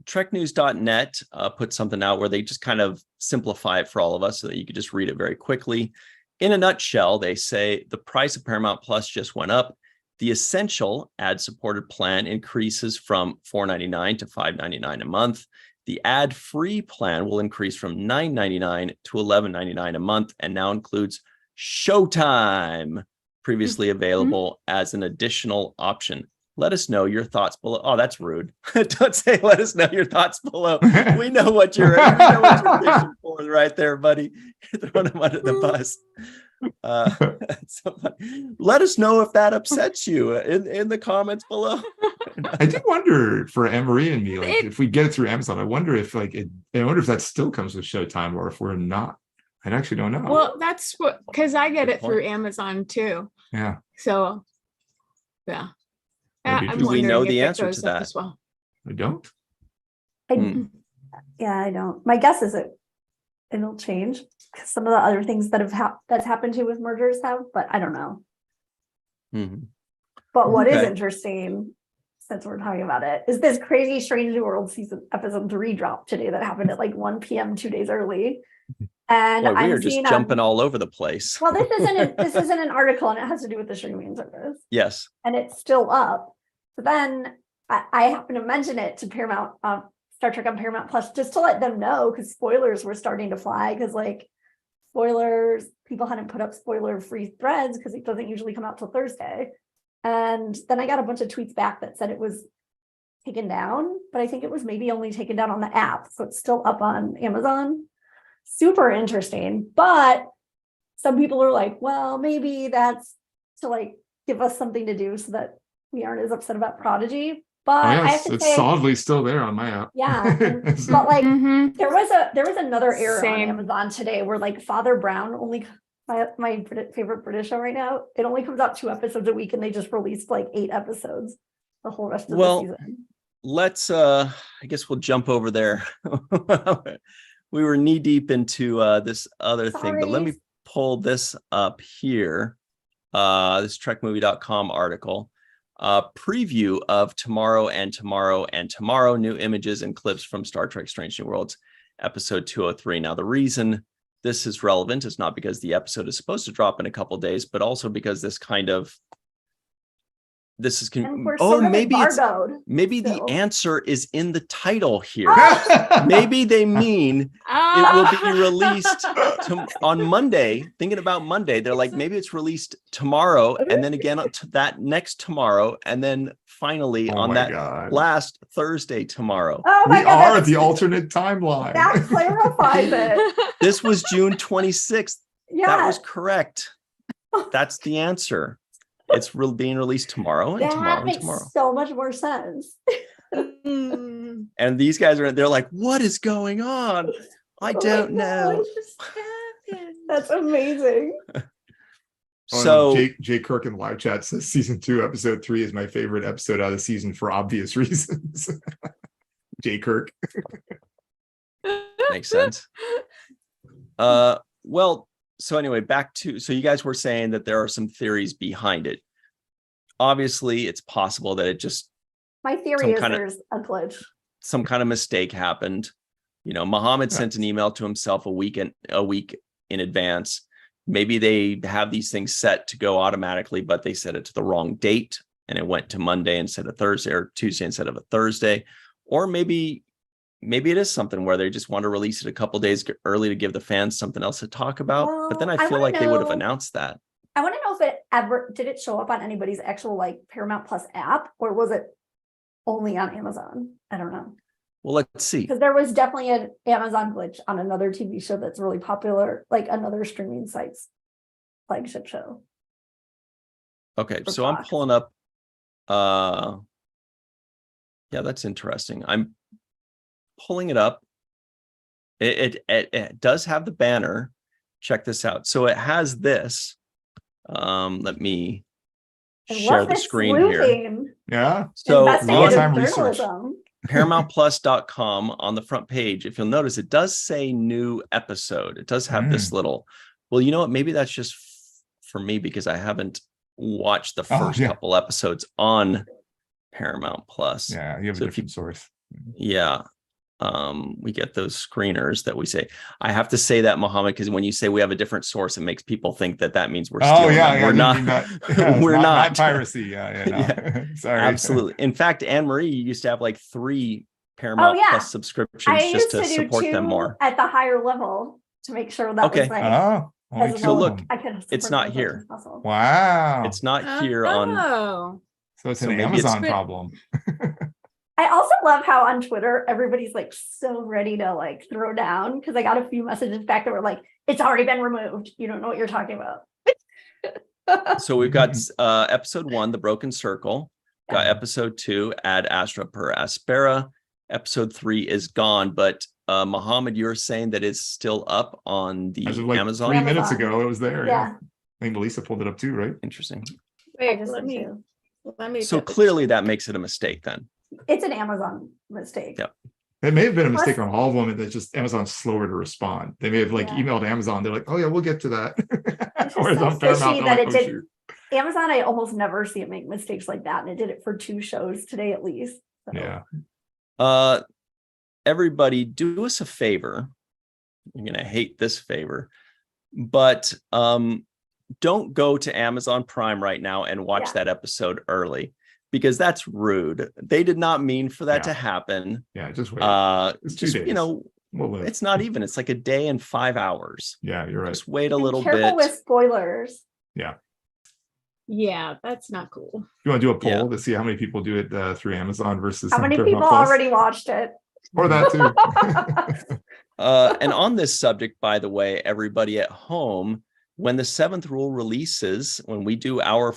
TrekNews.net put something out where they just kind of simplify it for all of us so that you could just read it very quickly. In a nutshell, they say the price of Paramount Plus just went up. The essential ad-supported plan increases from $4.99 to $5.99 a month. The ad-free plan will increase from $9.99 to $11.99 a month and now includes Showtime, previously available as an additional option. Let us know your thoughts below. Oh, that's rude. Don't say let us know your thoughts below. We know what you're fishing for right there, buddy. You're throwing them under the bus. So let us know if that upsets you in the comments below. I do wonder for Anne-Marie and me, like if we get it through Amazon, I wonder if that still comes with Showtime or if we're not. I actually don't know. Well, that's what, because I get Good it through point. Amazon too. Yeah. So, yeah. That'd be I'm interesting. Do we know wondering the if it answer goes to up that? as well. I don't. Yeah, I don't. My guess is it'll change because some of the other things that that's happened to with mergers have, but I don't know. Mhm. But what is Okay. interesting, since we're talking about it, is this crazy Strange New World season episode 3 drop today that happened at like 1 p.m. 2 days early. And Boy, we I'm are just seeing jumping all over the place. well, this isn't an article, and it has to do with the streaming service, Yes. and it's still up. So then I happen to mention it to Paramount, Star Trek on Paramount Plus, just to let them know because spoilers were starting to fly. Because like spoilers, people hadn't put up spoiler-free threads because it doesn't usually come out till Thursday. And then I got a bunch of tweets back that said it was taken down, but I think it was maybe only taken down on the app, so it's still up on Amazon. Super interesting, but some people are like, well, maybe that's to like give us something to do so that we aren't as upset about Prodigy. But Oh, I have yes, to it's say, solidly still there on my app. yeah, but like Mhm. there was another error on Same. Amazon today where like Father Brown only my favorite British show right now, it only comes out 2 episodes a week and they just released like 8 episodes the whole rest of the season. Let's I guess we'll jump over there. We were knee deep into this other thing, but let me Sorry. pull this up here. This trekmovie.com article. Preview of Tomorrow and Tomorrow and Tomorrow, new images and clips from Star Trek Strange New Worlds episode 203. Now, the reason this is relevant is not because the episode is supposed to drop in a couple days, but also because this is And we're oh, sort of maybe it's embargoed maybe the still. answer is in the title here. Oh! Maybe they mean it will be released Ah. on Monday. Thinking about Monday, they're like, maybe it's released tomorrow, and then again to that next tomorrow, and then finally Oh on my that God. last Thursday tomorrow. Oh We my God, are the alternate timeline. that clarifies it. This was June 26th. Yeah, That was correct. That's the answer. It's being released tomorrow and tomorrow that and makes tomorrow. so much more sense. Mm. And these guys they're like, what is going on? I Oh my don't God, know. What just happened? That's amazing. So Jay Kirk in live chat says season 2, episode 3 is my favorite episode out of the season for obvious reasons. Jay Kirk. makes sense. Well, So anyway, so you guys were saying that there are some theories behind it. Obviously, it's possible that it just My theory is there's a glitch. some kind of mistake happened. Muhammad sent an email to himself a week in advance. Maybe they have these things set to go automatically, but they set it to the wrong date and it went to Monday instead of Thursday, or Tuesday instead of a Thursday. Or maybe it is something where they just want to release it a couple days early to give the fans something else to talk about. But then I feel like they would have announced that. I want to know if did it show up on anybody's actual like Paramount Plus app, or was it only on Amazon? I don't know. Well, let's see. Because there was definitely an Amazon glitch on another TV show that's really popular, like another streaming site's flagship show. Okay, For so Fox. I'm pulling up. Yeah, that's interesting. I'm pulling it up. It does have the banner. Check this out. So it has this. Let me share the screen here. Yeah. So Investigative long-time research. journalism. ParamountPlus.com on the front page, if you'll notice, it does say new episode. It does have this little, well, you know what? Maybe that's just for me because I haven't watched the first couple episodes on Paramount Plus. Yeah, you have a different source. Yeah. We get those screeners that we say. I have to say that, Mohammed, because when you say we have a different source, it makes people think that means we're stealing them. We're not. We're not piracy. No. Sorry. Absolutely. In fact, Anne Marie used to have like 3 Paramount Plus subscriptions just to support them more at the higher level to make sure that was like. So look, it's not here. Wow. It's not here on. So it's an Amazon problem. I also love how on Twitter, everybody's like so ready to like throw down, because I got a few messages back that were like, it's already been removed. You don't know what you're talking about. So we've got episode 1, The Broken Circle. Got episode 2, Ad Astra per Aspera. Episode 3 is gone, but Mohammed, you're saying that it's still up on the Amazon? 3 minutes ago, it was there. Yeah. I think Melissa pulled it up too, right? Interesting. Wait, let me. So clearly that makes it a mistake then. It's an Amazon mistake. Yep. It may have been a mistake on all of them, and that's just Amazon's slower to respond. They may have emailed Amazon. They're like, "Oh yeah, we'll get to that." Whereas on Paramount, that it did. Amazon, I almost never see it make mistakes like that, and it did it for 2 shows today at least. So. Yeah. Everybody, do us a favor. You're gonna hate this favor, but don't go to Amazon Prime right now and watch that episode early. Because that's rude. They did not mean for that to happen. Yeah, just wait. It's 2 days. It's not even. It's like a day and 5 hours. Yeah, you're right. Just wait a little bit. Careful with spoilers. Yeah. Yeah, that's not cool. You want to do a poll to see how many people do it through Amazon versus how many people already watched it? Or that too. And on this subject, by the way, everybody at home, when the 7th rule releases, when we do our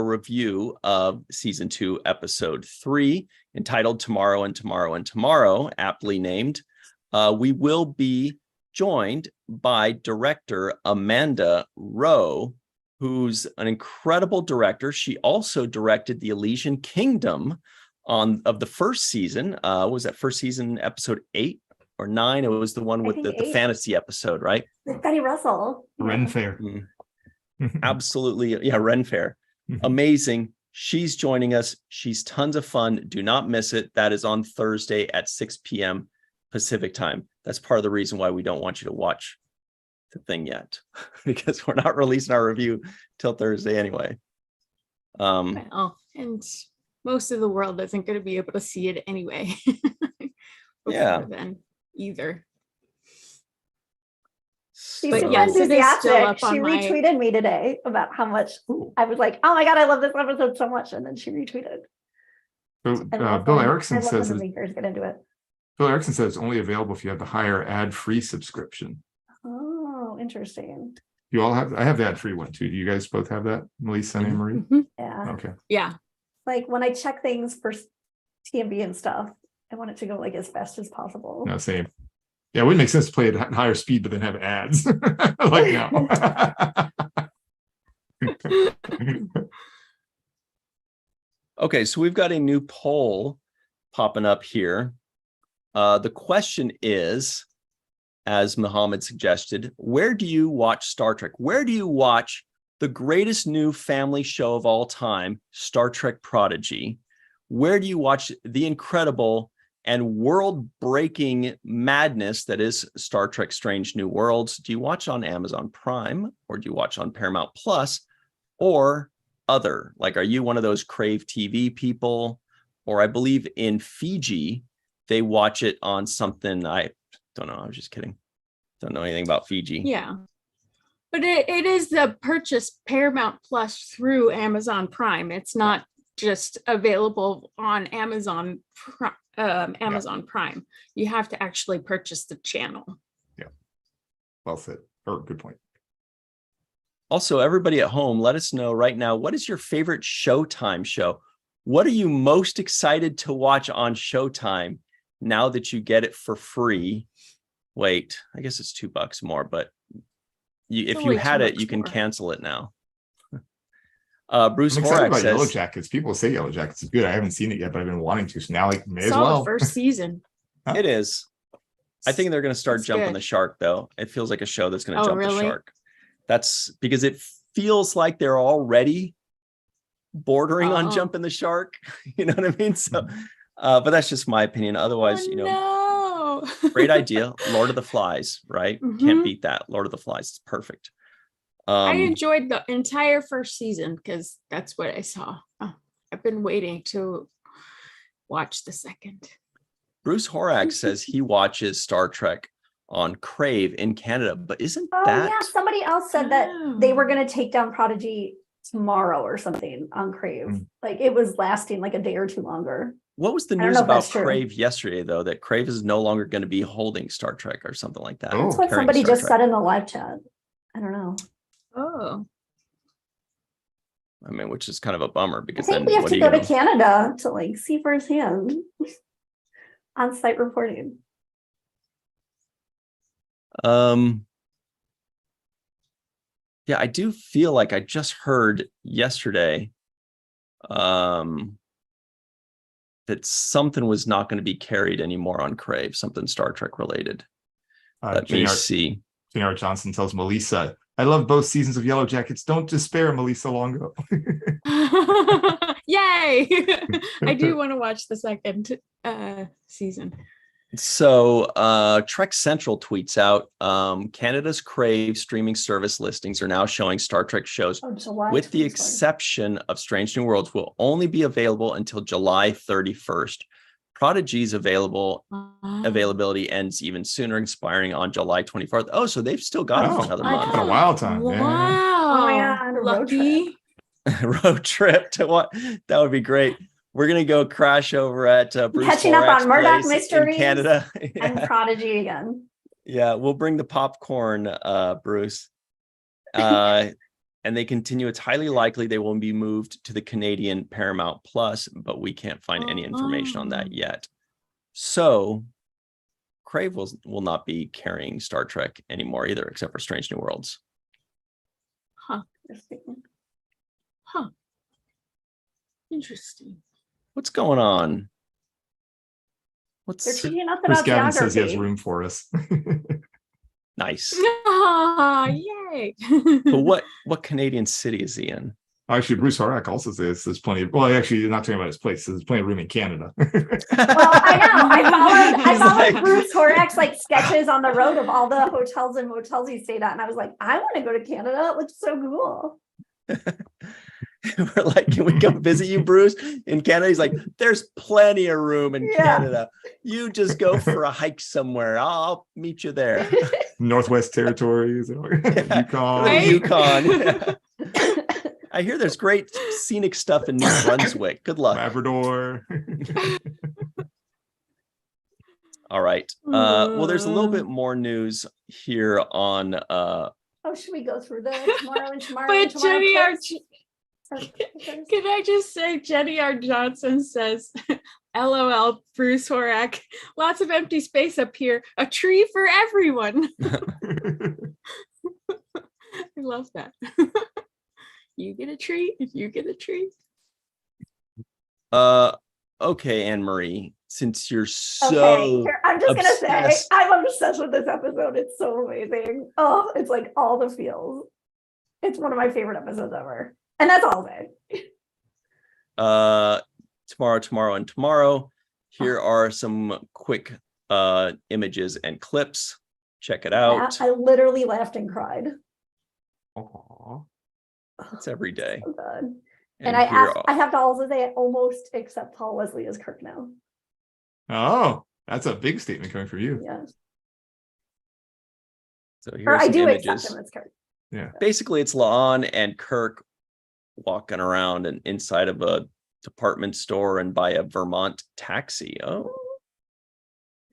review of season 2, episode 3, entitled Tomorrow and Tomorrow and Tomorrow, aptly named, we will be joined by director Amanda Rowe, who's an incredible director. She also directed the Elysian Kingdom of the first season. Was that first season episode 8 or 9? It was the one with the fantasy episode, right? With Betty Russell. Ren Fair. Absolutely. Yeah, Ren Fair. Amazing. She's joining us. She's tons of fun. Do not miss it. That is on Thursday at 6 p.m. Pacific time. That's part of the reason why we don't want you to watch the thing yet, because we're not releasing our review till Thursday anyway. Well, and most of the world isn't going to be able to see it anyway. Then either. She's super enthusiastic. She retweeted me today about how much I was like, oh my God, I love this episode so much. And then she retweeted. So, Bill Erickson says get into it. Bill Erickson says it's only available if you have the higher ad-free subscription. Oh, interesting. You all have, I have the ad-free one too. Do you guys both have that, Melissa and Marie? Yeah. Okay. Yeah. Like when I check things for TMV and stuff, I want it to go like as fast as possible. No, same. Yeah, it wouldn't make sense to play at higher speed, but then have ads like now. Okay, so we've got a new poll popping up here. The question is, as Muhammad suggested, where do you watch Star Trek? Where do you watch the greatest new family show of all time, Star Trek Prodigy? Where do you watch the incredible and world-breaking madness that is Star Trek Strange New Worlds? Do you watch on Amazon Prime, or do you watch on Paramount Plus, or other? Like, are you one of those Crave TV people? Or I believe in Fiji, they watch it on something, I don't know, I was just kidding. Don't know anything about Fiji. Yeah. But it is the purchase Paramount Plus through Amazon Prime. It's not just available on Amazon Prime. You have to actually purchase the channel. Yeah. Well said. Or good point. Also, everybody at home, let us know right now, what is your favorite Showtime show? What are you most excited to watch on Showtime now that you get it for free? Wait, I guess it's $2 more, but if you had it, you can cancel it now. Bruce I'm excited Horak about says, Yellow Jackets. People say Yellow Jackets is good. I haven't seen it yet, but I've been wanting to. So now I may as Saw well. the first season. it is. I think they're going to start It's jumping good. the shark, though. It feels like a show that's going to Oh, jump really? the shark. That's because it feels like they're already bordering on Oh. jumping the shark. You know what I mean? So, but that's just my opinion. Otherwise, No. great idea. Lord of the Flies, right? Can't Mhm. beat that. Lord of the Flies. It's perfect. I enjoyed the entire first season because that's what I saw. Oh, I've been waiting to watch the second. Bruce Horak says he watches Star Trek on Crave in Canada, but isn't Oh that yeah, somebody else said that they were going to take down Prodigy tomorrow or something on Crave. Mm. Like it was lasting like a day or two longer. what was the I don't news know if about that's true. Crave yesterday, though, that Crave is no longer going to be holding Star Trek or something like that? Oh. That's what Carrying somebody Star just Trek. said in the live chat. I don't know. Oh. I mean, which is kind of a bummer I because think then we have what to are you go to gonna... Canada to like see firsthand on-site reporting. Yeah, I do feel like I just heard yesterday that something was not going to be carried anymore on Crave, something Star Trek related. Let me see. J.R. Johnson tells Melissa, I love both seasons of Yellow Jackets. Don't despair, Melissa Longo. Yay. I do want to watch the second season. So Trek Central tweets out, Canada's Crave streaming service listings are now showing Star Trek shows, with the exception of Strange New Worlds, will only be available until July 31st. Prodigy's availability ends even sooner, expiring on July 24th. Oh, so they've still got it for another month. Got a wild time. Wow. Yeah. Oh my God, a road Lucky. Road trip to what? That would be great. We're gonna go crash over at Bruce Catching up Horak's on Murdoch place Mysteries in Canada. and Prodigy again. Yeah, we'll bring the popcorn, Bruce. And they continue, it's highly likely they will be moved to the Canadian Paramount Plus, but we can't find any information on that yet. So Crave will not be carrying Star Trek anymore either, except for Strange New Worlds. Huh. Interesting. What's going on? They're teaching us Chris about Gavin says he has geography. room for us. Nice. Ah, yay. But what Canadian city is he in? Actually, Bruce Horak also says there's plenty of, well, actually, you're not talking about his place. There's plenty of room in Canada. Well, I know. I He's followed like- Bruce Horak's like sketches on the road of all the hotels and motels he stayed at, and I was like, I want to go to Canada. It looks so cool. We're like, can we come visit you, Bruce, in Canada? He's like, there's plenty of room in Yeah. Canada. You just go for a hike somewhere. I'll meet you there. Northwest Territories, Yukon. Right? Yukon. I hear there's great scenic stuff in New Brunswick. Good luck. Labrador. All right. Well, there's a little bit more news here on Oh, should we go through the tomorrow and tomorrow? But and tomorrow Jenny R. clips? Can I just say, Jenny R. Johnson says, LOL, Bruce Horak, lots of empty space up here. A tree for everyone. I love that. You get a tree, if you get a tree. okay, Anne Marie. since you're Okay, so here, I'm just gonna say obsessed. I'm obsessed with this episode. It's so amazing. Oh, it's like all the feels. It's one of my favorite episodes ever. And that's all of it. Tomorrow, and tomorrow. Here are some quick images and clips. Check it out. I literally laughed and cried. Aw. It's every day. So good. And I here have to also say I almost accept Paul Wesley as Kirk now. Oh, that's a big statement coming from you. Yeah. so Or here's I some do images. accept him as Kirk. Yeah. Basically, it's La'an and Kirk walking around and inside of a department store and by a Vermont taxi. Oh,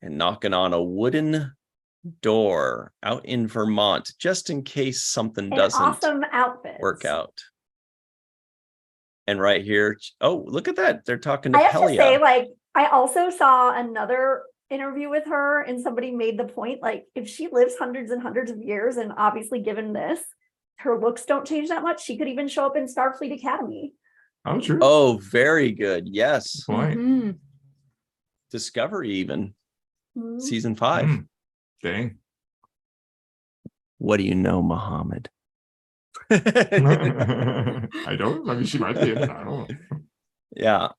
and knocking on a wooden door out in Vermont, just in case something An doesn't awesome outfit. work out. And right here, oh, look at that. They're talking to I have to say, Pelia. like, I also saw another interview with her, and somebody made the point, like, if she lives hundreds and hundreds of years, and obviously given this, her looks don't change that much, she could even show up in Starfleet Academy. Oh, true. Oh, very good. Yes. Point. Mhm. Discovery even. Mhm. Season 5. Dang. What do you know, Muhammad? I don't. I mean, she might be. I don't know. Yeah.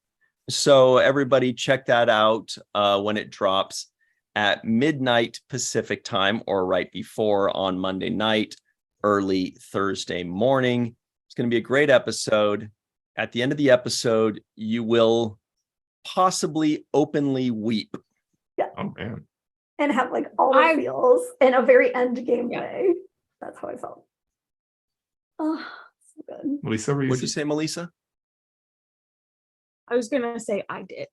So everybody check that out when it drops at midnight Pacific time or right before on Monday night, early Thursday morning. It's going to be a great episode. At the end of the episode, you will possibly openly weep. Oh, man. And have like all the feels in a very end game way. That's how I felt. Oh, so good. Melissa, were What'd you say, Melissa? I was gonna say I did.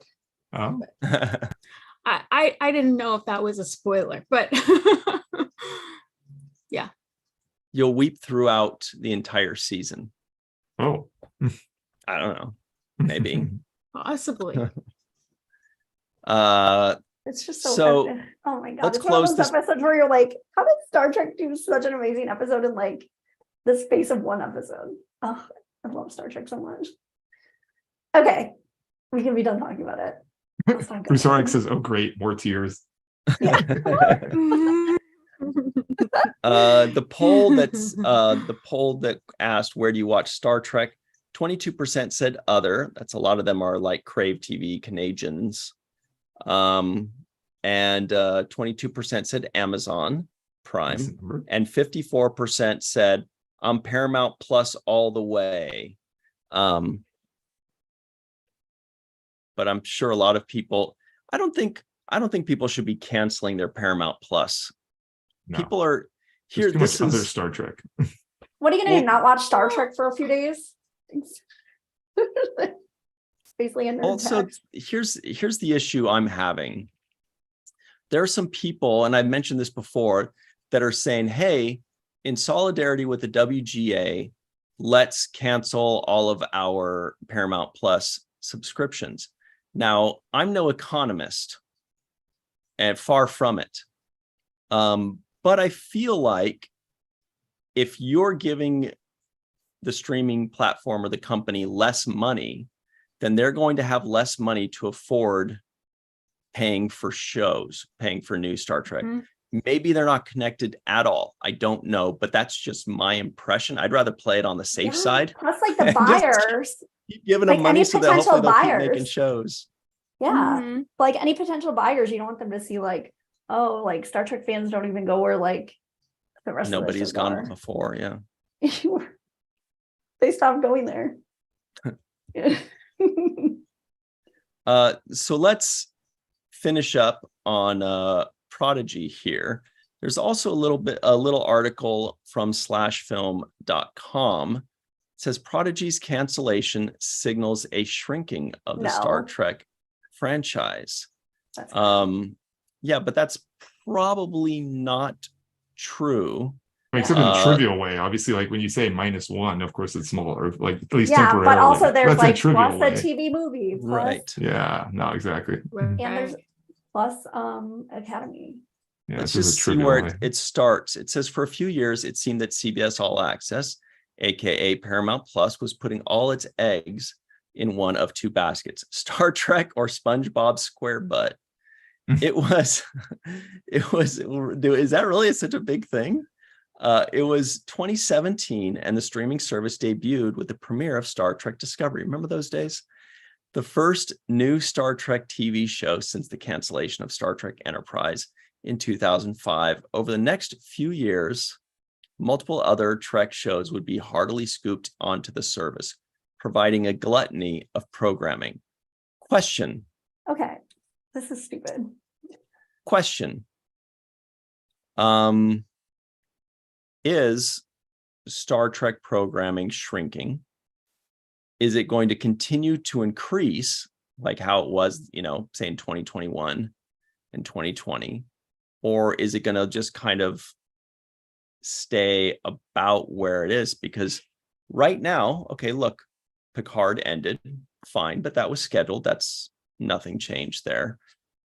Oh, I didn't know if that was a spoiler, but yeah. You'll weep throughout the entire season. oh. I don't know. Maybe. Possibly. It's just so, So, effective. Oh my god. let's It's one of close those this- episodes where you're like, how did Star Trek do such an amazing episode in like the space of one episode? Oh, I love Star Trek so much. Okay. We can be done talking about it. Let's talk Bruce about Horak it. says, "Oh, great, more tears." Yeah. The poll that asked where do you watch Star Trek, 22% said other. That's a lot of them are like Crave TV Canadians. And 22% said Amazon Prime, Decent number. and 54% said I'm Paramount Plus all the way. But I'm sure a lot of people, I don't think people should be canceling their Paramount Plus. No. People are There's here. too This much other is Star Trek. What are you gonna do? Well- Not watch Star Trek for a few days? Basically a nerd also tax. here's the issue I'm having. There are some people, and I've mentioned this before, that are saying, hey, in solidarity with the WGA, let's cancel all of our Paramount Plus subscriptions. Now, I'm no economist, and far from it. But I feel like if you're giving the streaming platform or the company less money, then they're going to have less money to afford paying for shows, paying for new Star Trek. Mhm. Maybe they're not connected at all. I don't know, but that's just my impression. I'd rather play it on the safe Yeah, side. plus like the Just buyers. Keep giving them Like money any so that hopefully potential they'll keep making buyers. shows. Yeah. Mhm. Like any potential buyers, you don't want them to see like, oh, like Star Trek fans don't even go where like the rest Nobody's of the gone before, yeah. They stopped going there. So let's finish up on Prodigy here. There's also a little article from slashfilm.com. It says Prodigy's cancellation signals a shrinking of the Star No. Trek franchise. That's Yeah, but that's probably not true. Except in a Uh, trivial way. Obviously, like when you say -1, of course it's small, or like at least yeah, temporarily. but also there's That's in a like trivial plus way. a TV movie, plus, Right. Yeah, no, exactly. and there's Right. plus Academy. Yeah, Let's this is a just see trivial where way. it starts. It says for a few years, it seemed that CBS All Access, aka Paramount Plus, was putting all its eggs in one of two baskets: Star Trek or SpongeBob SquareButt. It was, is that really such a big thing? It was 2017, and the streaming service debuted with the premiere of Star Trek Discovery. Remember those days? The first new Star Trek TV show since the cancellation of Star Trek Enterprise in 2005. Over the next few years, multiple other Trek shows would be heartily scooped onto the service, providing a gluttony of programming. Question. Okay, this is stupid. Question. Is Star Trek programming shrinking? Is it going to continue to increase like how it was, say in 2021 and 2020? Or is it going to just kind of stay about where it is? Because right now, okay, look, Picard ended, fine, but that was scheduled. That's nothing changed there.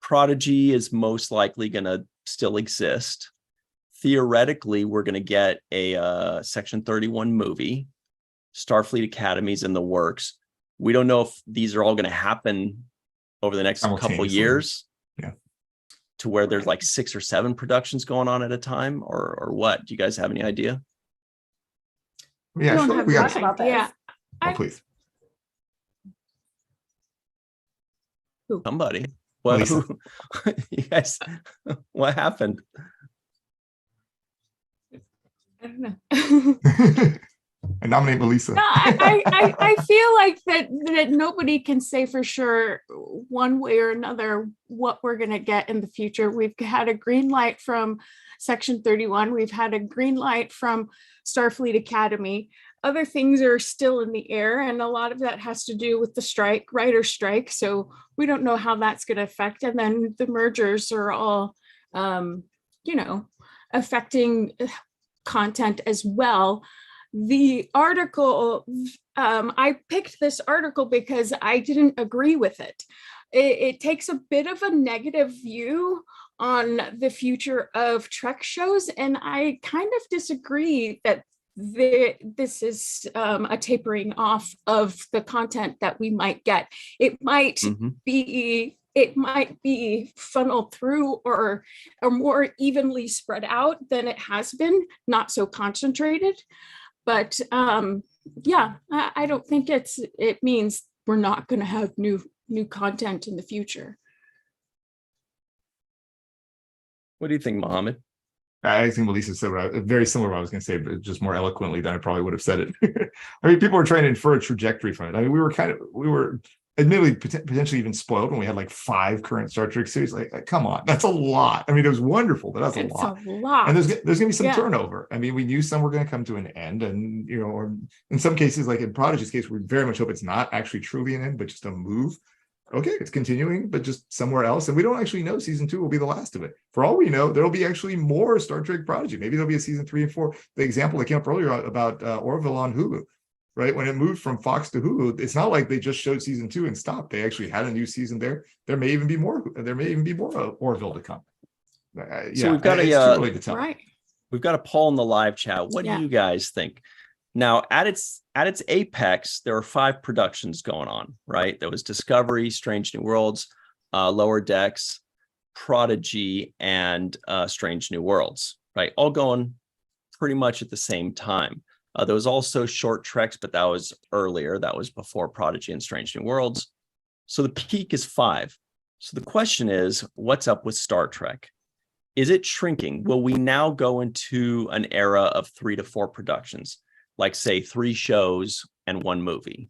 Prodigy is most likely going to still exist. Theoretically, we're going to get a Section 31 movie. Starfleet Academy's in the works. We don't know if these are all going to happen over the next couple years. Yeah. To where there's like 6 or 7 productions going on at a time, or what? Do you guys have any idea? Yeah, don't sure. have We got much idea. Oh, please. Somebody. What? You guys? What happened? I don't know. I nominate Melissa. No, I feel like that nobody can say for sure one way or another what we're going to get in the future. We've had a green light from Section 31. We've had a green light from Starfleet Academy. Other things are still in the air, and a lot of that has to do with the strike, writer strike. So we don't know how that's going to affect. And then the mergers are all, affecting content as well. The article, I picked this article because I didn't agree with it. It takes a bit of a negative view on the future of Trek shows, and I kind of disagree that this is a tapering off of the content that we might get. It might be funneled through or more evenly spread out than it has been, not so concentrated. But I don't think it means we're not going to have new content in the future. What do you think, Mohammed? I think Melissa said very similar to what I was going to say, but just more eloquently than I probably would have said it. I mean, people were trying to infer a trajectory from it. I mean, we were admittedly potentially even spoiled when we had like 5 current Star Trek series. Like, come on, that's a lot. I mean, it was wonderful, but that's a lot. It's a lot. And there's going to be some turnover. I mean, we knew some were going to come to an end, and or in some cases, like in Prodigy's case, we very much hope it's not actually truly an end, but just a move. Okay, it's continuing, but just somewhere else. And we don't actually know season 2 will be the last of it. For all we know, there'll be actually more Star Trek Prodigy. Maybe there'll be a season 3 and 4. The example that came up earlier about Orville on Hulu, right? When it moved from Fox to Hulu, it's not like they just showed season 2 and stopped. They actually had a new season there. There may even be more. There may even be more Orville to come. So we've got it's too early to tell. Right. We've got a poll in the live chat. What do you guys think? Now, at its apex, there were 5 productions going on, right? There was Discovery, Strange New Worlds, Lower Decks, Prodigy, and Strange New Worlds, right? All going pretty much at the same time. There was also short treks, but that was earlier. That was before Prodigy and Strange New Worlds. So the peak is 5. So the question is, what's up with Star Trek? Is it shrinking? Will we now go into an era of 3 to 4 productions? Like say 3 shows and 1 movie,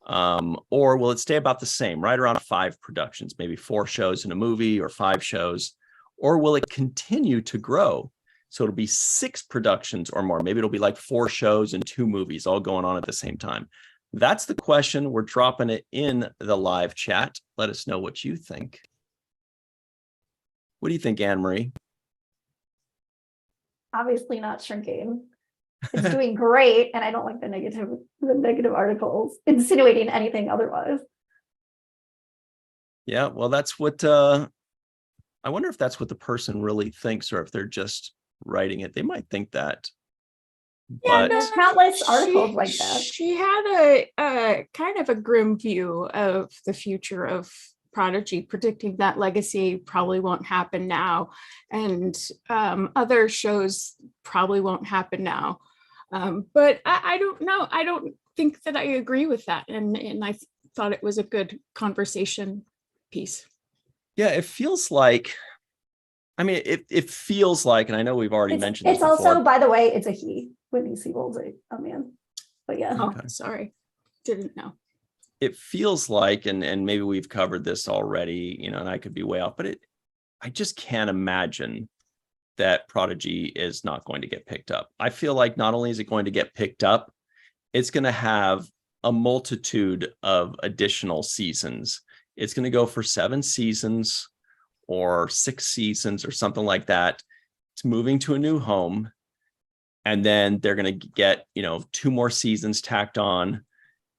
or will it stay about the same, right around 5 productions, maybe 4 shows and a movie, or 5 shows, or will it continue to grow? So it'll be 6 productions or more. Maybe it'll be like 4 shows and 2 movies all going on at the same time. That's the question. We're dropping it in the live chat. Let us know what you think. What do you think, Anne-Marie? Obviously not shrinking. It's doing great, and I don't like the negative articles insinuating anything otherwise. Yeah, well, that's what I wonder if that's what the person really thinks, or if they're just writing it. They might think that. But there's countless articles like that. She had a kind of a grim view of the future of Prodigy, predicting that legacy probably won't happen now, and other shows probably won't happen now. But I don't know. I don't think that I agree with that, and I thought it was a good conversation piece. yeah, it feels like, I mean, it feels like, and I know we've already mentioned this It's also, before. by the way, it's a he. Whitney Siebel's a man. But yeah. Oh, Okay. sorry, didn't know. It feels like, and maybe we've covered this already, you know, and I could be way off, but I just can't imagine that Prodigy is not going to get picked up. I feel like not only is it going to get picked up, it's going to have a multitude of additional seasons. It's going to go for 7 seasons or 6 seasons or something like that. It's moving to a new home. And then they're going to get, you know, 2 more seasons tacked on.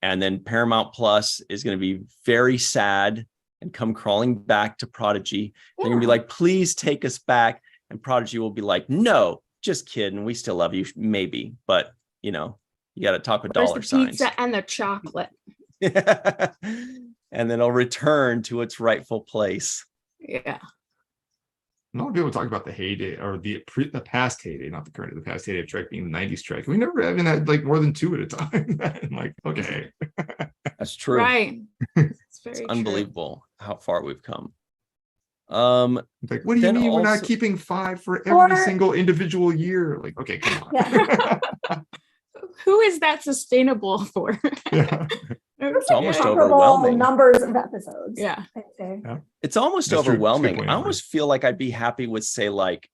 And then Paramount Plus is going to be very sad and come crawling back to Prodigy. They're going to be like, please take us back. And Prodigy will be like, no, just kidding. We still love you. Maybe. But, you know, you got to talk with Where's dollar the signs. pizza and the chocolate? And then it'll return to its rightful place. Yeah. A lot of people talk about the heyday or the past heyday, not the current, the past heyday of Trek being the 90s Trek. We never even had like more than 2 at a time. I'm like, okay. That's true. Right. It's very It's true. unbelievable how far we've come. Like, what do you Then mean we're not also- keeping 5 for every Or- single individual year? Like, okay, come on. Yeah. Who is that sustainable for? Yeah. It's almost Comparable overwhelming. numbers of episodes. Yeah. I'd say. It's almost That's true. It's a good overwhelming. point, I Amber. almost feel like I'd be happy with, say, like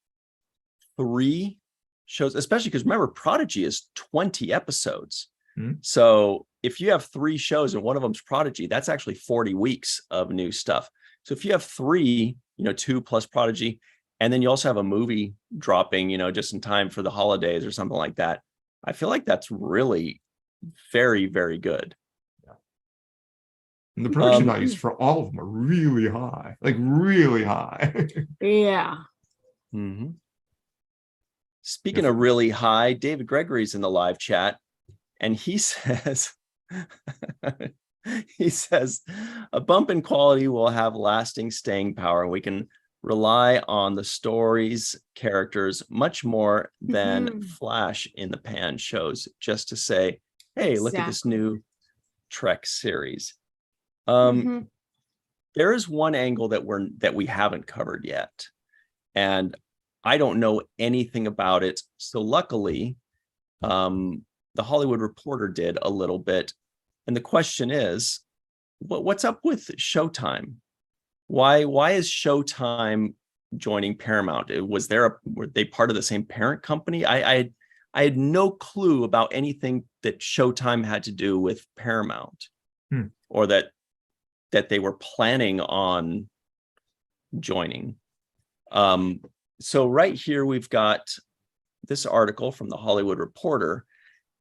3 shows, especially because remember, Prodigy is 20 episodes. Mhm. So if you have 3 shows and one of them's Prodigy, that's actually 40 weeks of new stuff. So if you have 3, you know, 2 plus Prodigy, and then you also have a movie dropping, you know, just in time for the holidays or something like that, I feel like that's really very, very good. And the production Um, values for all of them are really high, like really high. Yeah. Mhm. Speaking of really high, David Gregory's in the live chat, and he says, he says, a bump in quality will have lasting staying power, and we can rely on the stories, characters much more than Mhm. flash in the pan shows, just to say, hey, look at this new Trek series. Mhm. There is one angle that we haven't covered yet, and I don't know anything about it. So luckily, the Hollywood Reporter did a little bit, and the question is, what's up with Showtime? Why is Showtime joining Paramount? Were they part of the same parent company? I had no clue about anything that Showtime had to do with Paramount, or that they were planning on joining. So right here, we've got this article from the Hollywood Reporter,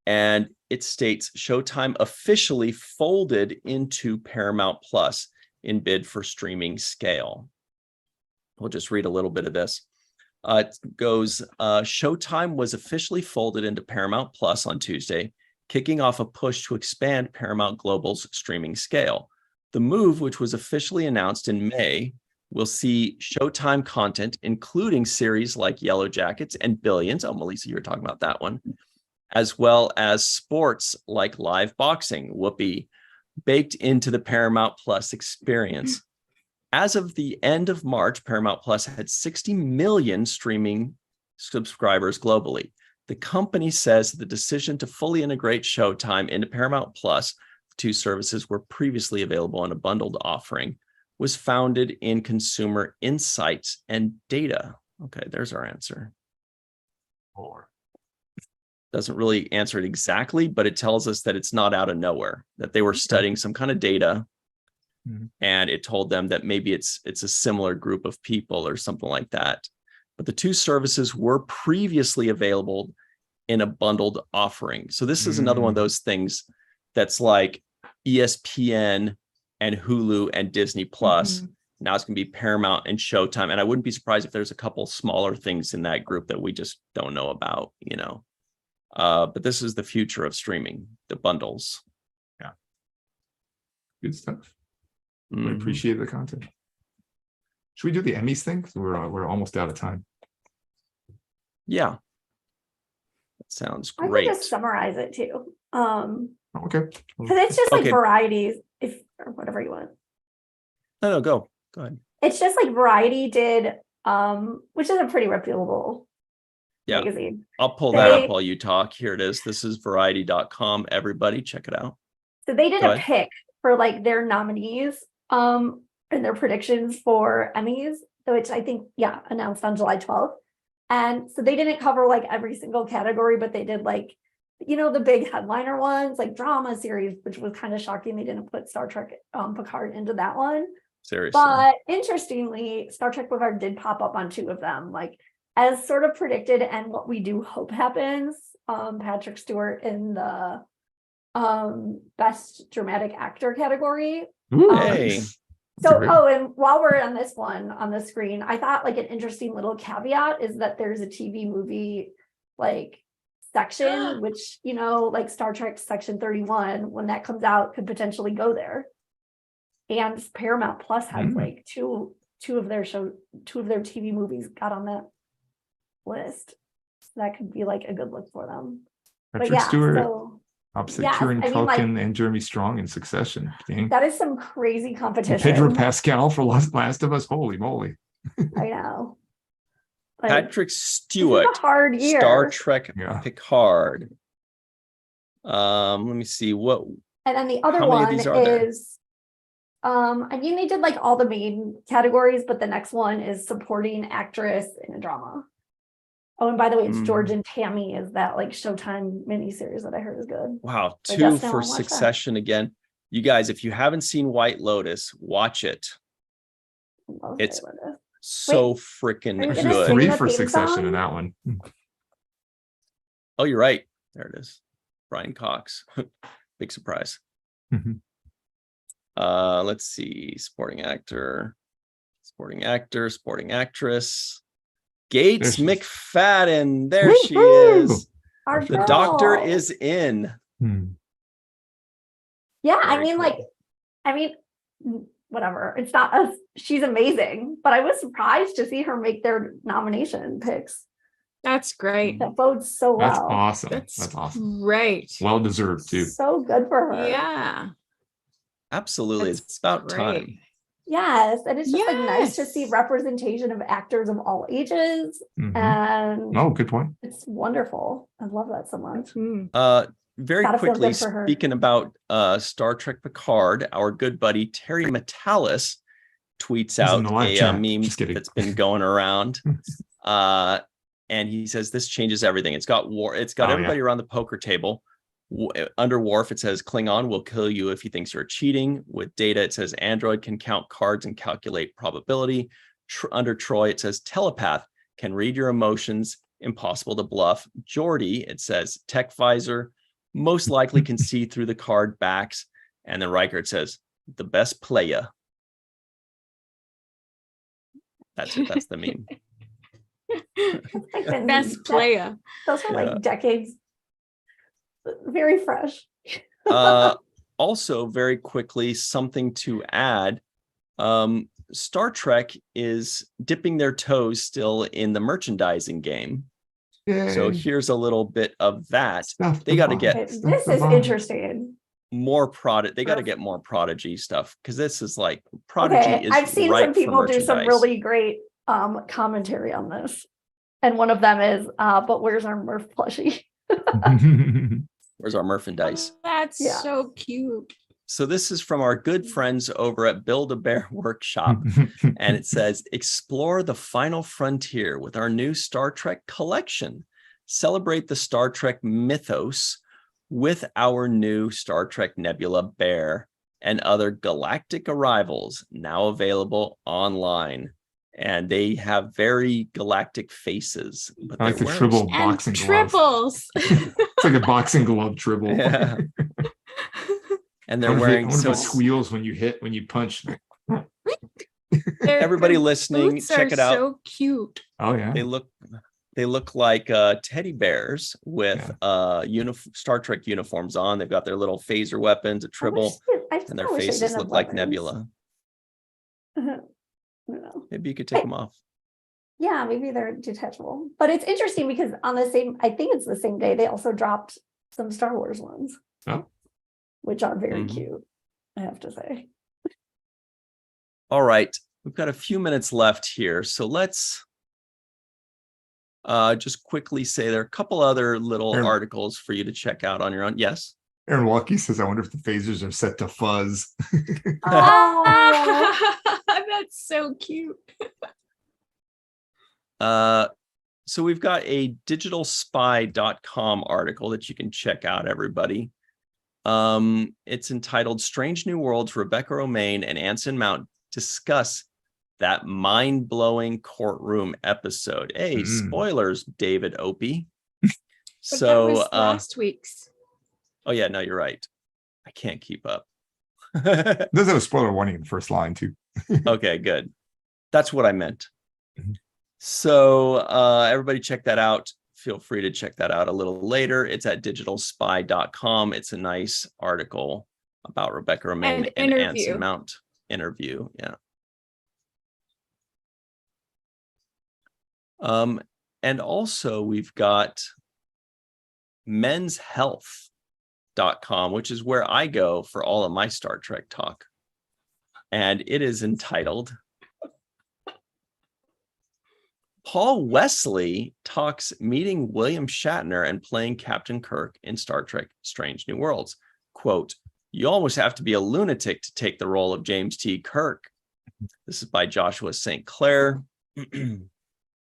and it states Showtime officially folded into Paramount Plus in bid for streaming scale. We'll just read a little bit of this. It goes, Showtime was officially folded into Paramount Plus on Tuesday, kicking off a push to expand Paramount Global's streaming scale. The move, which was officially announced in May, will see Showtime content, including series like Yellow Jackets and Billions. Oh, Melissa, you were talking about that one, as well as sports like live boxing, whoopee, baked into the Paramount Plus experience. As of the end of March, Paramount Plus had 60 million streaming subscribers globally. The company says the decision to fully integrate Showtime into Paramount Plus, 2 services were previously available in a bundled offering, was founded in consumer insights and data. Okay, there's our answer. Doesn't really answer it exactly, but it tells us that it's not out of nowhere, that they were studying some kind of data, and it told them that maybe it's a similar group of people or something like that. But the 2 services were previously available in a bundled offering. So this is another one of those things that's like ESPN and Hulu and Disney Plus. Now it's going to be Paramount and Showtime. And I wouldn't be surprised if there's a couple smaller things in that group that we just don't know about, you know. But this is the future of streaming, the bundles. Good stuff. We Mhm. appreciate the content. Should we do the Emmys thing? 'Cause we're almost out of time. Yeah. That sounds I could great. just summarize it too. Okay. Because it's just like Okay. varieties, if or whatever you want. No, go ahead. It's just like Variety did, which is a pretty reputable Yeah. magazine. I'll pull that They- up while you talk. Here it is. This is variety.com. Everybody check it out. So they did Go a ahead. pick for like their nominees, and their predictions for Emmys, which I think, announced on July 12th. And so they didn't cover like every single category, but they did like, the big headliner ones, like drama series, which was kind of shocking. They didn't put Star Trek Picard into that one. Seriously. But interestingly, Star Trek Picard did pop up on two of them, like as sort of predicted, and what we do hope happens. Patrick Stewart in the best dramatic actor category. Ooh, Hey. nice. So, Great. and while we're on this one on the screen, I thought like an interesting little caveat is that there's a TV movie like section, which, like Star Trek Section 31, when that comes out, could potentially go there. And Paramount Plus has like two of their TV movies got on that list. So that could be like a good look for them. Patrick Stewart so opposite yes, Kieran I mean, like, Culkin and Jeremy Strong in Succession. Dang. that is some crazy competition. Pedro Pascal for Last of Us. Holy moly. I know. Like, Patrick this is Stewart, a hard year. Star Trek Yeah. Picard. Let me see what. And then the other How many of one these are there? is, I mean, they did like all the main categories, but the next one is supporting actress in a drama. Oh, and by the way, it's George and Tammy is that like Showtime miniseries that I heard is good. Wow, I two just now for watched that. Succession again. You guys, if you haven't seen White Lotus, watch it. I love It's White Lotus. So freaking are you Actually, gonna good. sing 3 the for theme Succession song? in that one. Oh, you're right. There it is. Brian Cox. Big surprise. Mhm. Let's see. Sporting actor, sporting actress. Gates There she is. McFadden. There she Woo-hoo! is. Our The girl. doctor is in. Yeah, I Very mean, cool. whatever. It's not us. She's amazing, but I was surprised to see her make their nomination picks. That's great. That bodes so That's well. awesome. That's That's awesome. great. Well deserved too. So good for her. Yeah. Absolutely. That's It's about great. time. Yes, and it's just like nice to Yes. see representation of actors of all ages, Mhm. and Oh, good point. it's wonderful. I love that so much. Very Gotta feel quickly, good for her. speaking about Star Trek Picard, our good buddy Terry Metalis tweets in out the live a chat. meme Just kidding. that's been going around. And he says this changes everything. It's got everybody around the poker table. Under Worf, it says Klingon will kill you if he thinks you're cheating. With Data, it says Android can count cards and calculate probability. Under Troy, it says telepath can read your emotions, impossible to bluff. Geordi, it says tech visor, most likely can see through the card backs. And then Riker, it says the best playa. That's it. That's the meme. Like been Best player. Those are Yeah. like decades. Very fresh. Also, very quickly, something to add. Star Trek is dipping their toes still in the merchandising game. So Yay. here's a little bit of that. Stuff They the got to box, get Okay, stuff this the is box. interesting. more product. They got to get more Prodigy stuff because this is like Prodigy Okay, is I've seen right some for people do some merchandise. really great commentary on this. And one of them is, but where's our Murph plushie? Where's our merchandise? That's Yeah. so cute. So this is from our good friends over at Build-A-Bear Workshop. And it says, explore the final frontier with our new Star Trek collection. Celebrate the Star Trek mythos with our new Star Trek Nebula Bear and other galactic arrivals now available online. And they have very galactic faces. But I like they're the wearing- tribble And boxing glove. triples. It's like a boxing glove tribble. Yeah. And I they're wonder wearing, if so it squeals when you punch. Their everybody listening, boots check are it out. So cute. Oh yeah. They look They look like teddy bears with Star Trek uniforms on. They've got their little phaser weapons, a tribble, and their faces look like Nebula. No. Maybe you could take them off. Yeah, maybe they're detachable. But it's interesting because on the same, I think it's the same day, they also dropped some Star Wars ones. Oh. Which are very cute, I have to say. All right. We've got a few minutes left here. So let's just quickly say there are a couple other little articles for you to check out on your own. Yes. Aaron Walkie says, I wonder if the phasers are set to fuzz. Oh, That's so cute. So we've got a digitalspy.com article that you can check out, everybody. It's entitled Strange New Worlds, Rebecca Romaine and Anson Mount discuss that mind-blowing courtroom episode. Hey, spoilers, David Opie. So that was last week's. Oh yeah, no, you're right. I can't keep up. It does have a spoiler warning in the first line too. Okay, good. That's what I meant. So everybody check that out. Feel free to check that out a little later. It's at digitalspy.com. It's a nice article about Rebecca Romaine and Anson Mount interview. Yeah. And also we've got menshealth.com, which is where I go for all of my Star Trek talk. And it is entitled Paul Wesley talks meeting William Shatner and playing Captain Kirk in Star Trek Strange New Worlds. Quote, you almost have to be a lunatic to take the role of James T. Kirk. This is by Joshua St. Clair.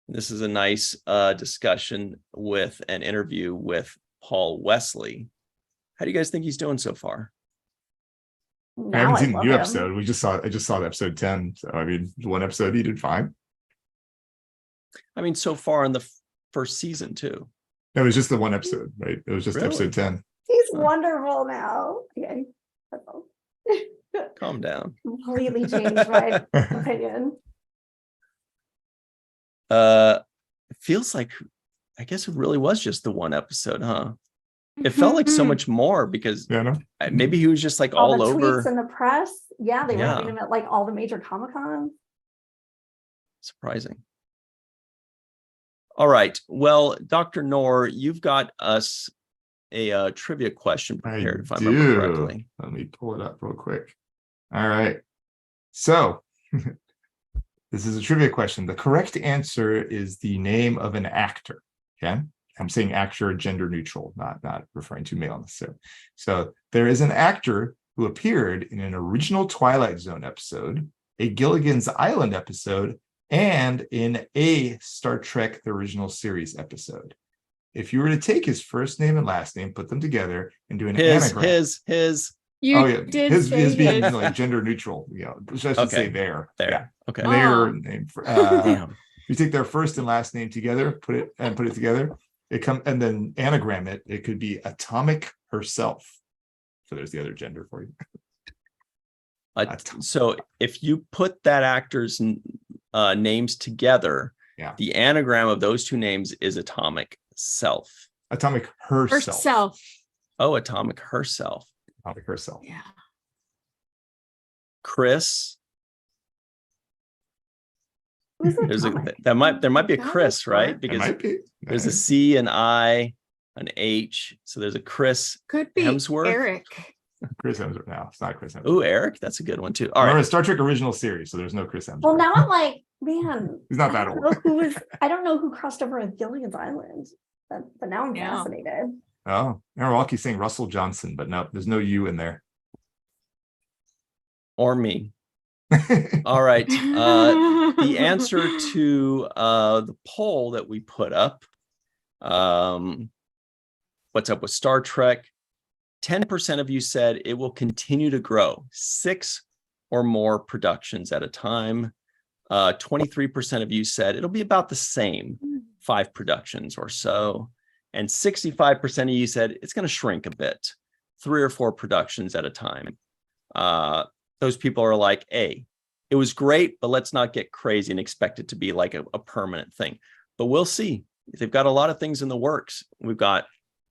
This is a nice discussion with an interview with Paul Wesley. How do you guys think he's doing so far? I haven't seen the new episode. I just saw the episode 10. So I mean, one episode he did fine. I mean, so far in the first season too. It was just the one episode, right? It was just episode 10. He's wonderful now. Okay. Calm down. Completely changed my opinion. It feels like, I guess it really was just the one episode, huh? It felt like so much more because maybe he was just like all the over. Tweets in the press. Yeah, they were having him at like all the major Comic-Cons. Surprising. All right. Well, Dr. Noor, you've got us a trivia question prepared, if I remember correctly. Let me pull it up real quick. All right. So this is a trivia question. The correct answer is the name of an actor. Okay. I'm saying actor gender neutral, not referring to male necessarily. So there is an actor who appeared in an original Twilight Zone episode, a Gilligan's Island episode, and in a Star Trek The Original Series episode. If you were to take his first name and last name, put them together, and do an anagram. His. His being like gender neutral. You know, I should say there. Yeah. Okay. Their name. If you take their first and last name together, put it together, and then anagram it. It could be Atomic herself. So there's the other gender for you. So if you put that actor's names together, the anagram of those two names is Atomic Self. Atomic herself. Oh, Atomic herself. Atomic herself. Yeah. Chris. There might be a Chris, right? Because might be. There's a C, an I, an H. So there's a Chris. Could be Hemsworth. Eric. Chris Hemsworth. No, it's not Chris Hemsworth. Ooh, Eric. That's a good one too. All Remember, right. Star Trek Original Series, so there's no Chris Hemsworth. Well, now I'm like, man, he's not that old. I don't know who crossed over with Gilligan's Island, but now I'm fascinated. Oh, Aaron Walkie's saying Russell Johnson, but no, there's no U in there. Or me. All right. The answer to the poll that we put up, what's up with Star Trek? 10% of you said it will continue to grow, 6 or more productions at a time. 23% of you said it'll be about the same, 5 productions or so. And 65% of you said it's going to shrink a bit, 3 or 4 productions at a time. Those people are like, hey, it was great, but let's not get crazy and expect it to be like a permanent thing. But we'll see. they've got a lot of things in the works. We've got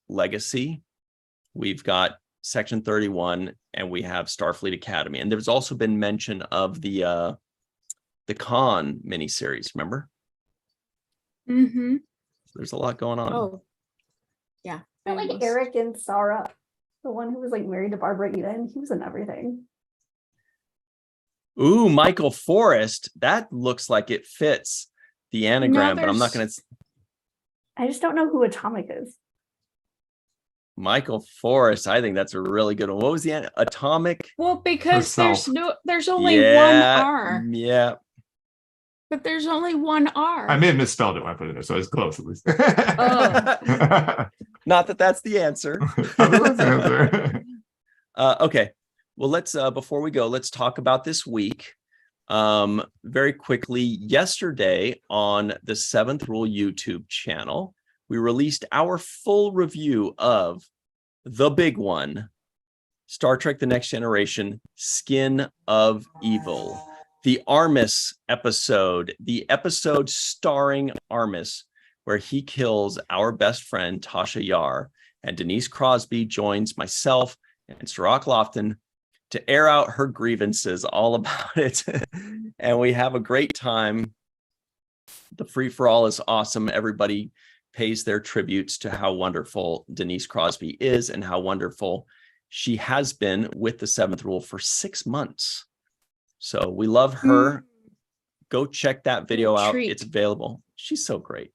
Legacy, we've got Section 31, and we have Starfleet Academy. And there's also been mention of the Khan miniseries, remember? Mm-hmm. There's a lot going on. Oh, yeah. Like Eric and Sarah, the one who was like married to Barbara Eden, he was in everything. Ooh, Michael Forrest. That looks like it fits the anagram, but I'm not going to. I just don't know who Atomic is. Michael Forrest. I think that's a really good one. What was the Atomic? Well, because Herself. there's only one R. Yeah. But there's only one R. I may have misspelled it when I put it there, so it's close at least. Oh. Not that that's the answer. Okay. Well, let's before we go, let's talk about this week. Very quickly, yesterday on the Seventh Rule YouTube channel, we released our full review of the big one, Star Trek: The Next Generation, Skin of Evil. The Armis episode, the episode starring Armis, where he kills our best friend, Tasha Yar, and Denise Crosby joins myself and Sirach Lofton to air out her grievances all about it. And we have a great time. The free-for-all is awesome. Everybody pays their tributes to how wonderful Denise Crosby is and how wonderful she has been with the Seventh Rule for 6 months. So we love her. Go check that video out. It's available. She's so great.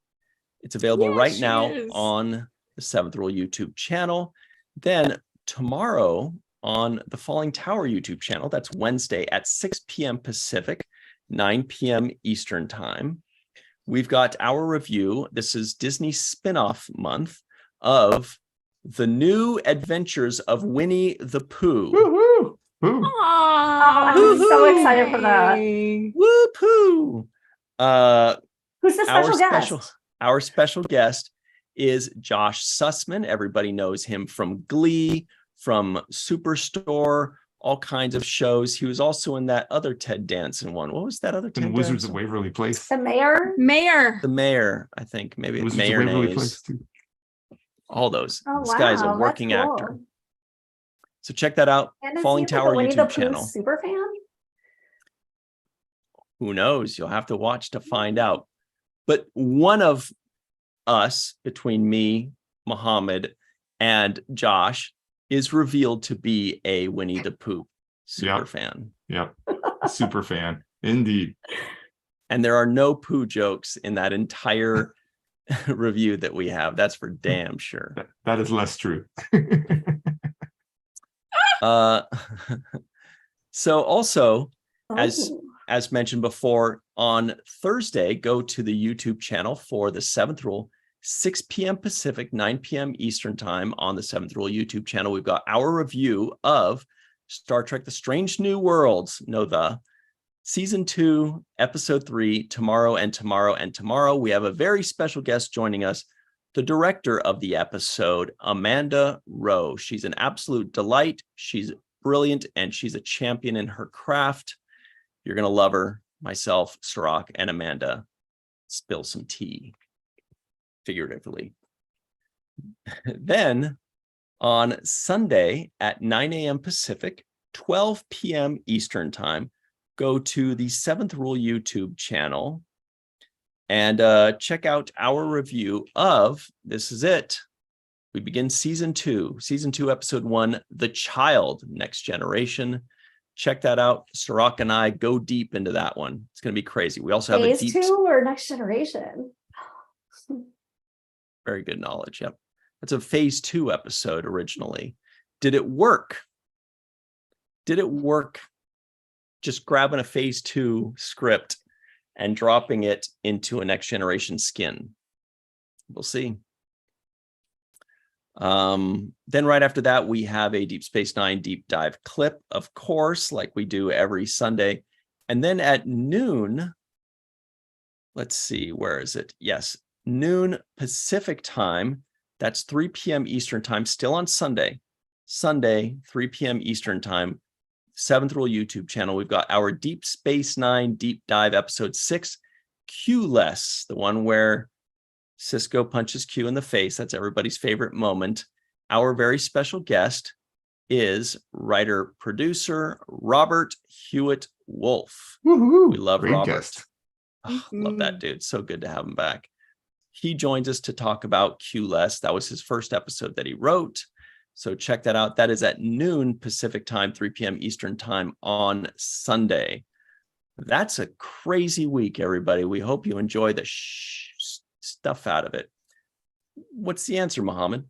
It's available right now on the Seventh Rule YouTube channel. Then tomorrow on the Falling Tower YouTube channel, that's Wednesday at 6 p.m. Pacific, 9 p.m. Eastern time. We've got our review. This is Disney spin-off month of The New Adventures of Winnie the Pooh. Woo-hoo! Woo. I'm so excited for that. Woo-poo! Who's the special guest? Our special guest is Josh Sussman. Everybody knows him from Glee, from Superstore, all kinds of shows. He was also in that other Ted Danson one. What was that other Ted And Wizards Danson? of Waverly Place. The mayor? Mayor. The Mayor, I think. Maybe Wizards Mayor of Waverly names. Place too. All those. Oh, This guy's a wow, working that's cool. actor. So check that out. And is Falling he like Tower a Winnie the YouTube Pooh channel. super fan? Who knows? You'll have to watch to find out. But one of us, between me, Muhammad, and Josh, is revealed to be a Winnie the Pooh super fan. Yep. Super fan. Indeed. And there are no Pooh jokes in that entire review that we have. That's for damn sure. That is less true. So also, Oh. as mentioned before, on Thursday, go to the YouTube channel for the Seventh Rule, 6 p.m. Pacific, 9 p.m. Eastern time on the Seventh Rule YouTube channel. We've got our review of Star Trek: The Strange New Worlds, Season 2, Episode 3, tomorrow and tomorrow and tomorrow. We have a very special guest joining us, the director of the episode, Amanda Rowe. She's an absolute delight. She's brilliant, and she's a champion in her craft. You're going to love her. Myself, Sirach, and Amanda spill some tea, figuratively. Then on Sunday at 9 a.m. Pacific, 12 p.m. Eastern time, go to the Seventh Rule YouTube channel and check out our review of, this is it. We begin season 2, episode 1, The Child, Next Generation. Check that out. Sirach and I go deep into that one. It's going to be crazy. We also have a Phase deep... 2 or Next Generation? Very good knowledge. Yep. That's a phase 2 episode originally. Did it work? Did it work just grabbing a phase 2 script and dropping it into a Next Generation skin? We'll see. Then right after that, we have a Deep Space Nine deep dive clip, of course, like we do every Sunday. And then at noon, let's see, where is it? Yes, noon Pacific time. That's 3 p.m. Eastern time, still on Sunday. Sunday, 3 p.m. Eastern time, Seventh Rule YouTube channel. We've got our Deep Space Nine deep dive episode 6, Q-less, the one where Cisco punches Q in the face. That's everybody's favorite moment. Our very special guest is writer-producer Robert Hewitt Wolf. Woohoo! We love Great Robert. guest. Oh, love that dude. So good to have him back. He joins us to talk about Q-less. That was his first episode that he wrote. So check that out. That is at noon Pacific time, 3 p.m. Eastern time on Sunday. That's a crazy week, everybody. We hope you enjoy the stuff out of it. What's the answer, Mohammed?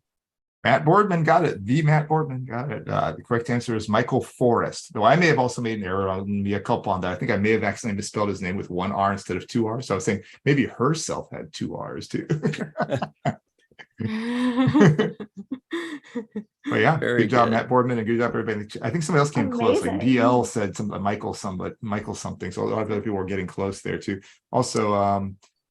Matt Boardman got it. The Matt Boardman got it. The correct answer is Michael Forrest. Though I may have also made an error on me a couple on that. I think I may have accidentally misspelled his name with one R instead of two R's. So I was saying maybe herself had two R's too. But yeah, Very good job, good. Matt Boardman, and good job everybody. I think somebody else came close. Like Amazing. DL said something, Michael something. So a lot of other people were getting close there too. Also,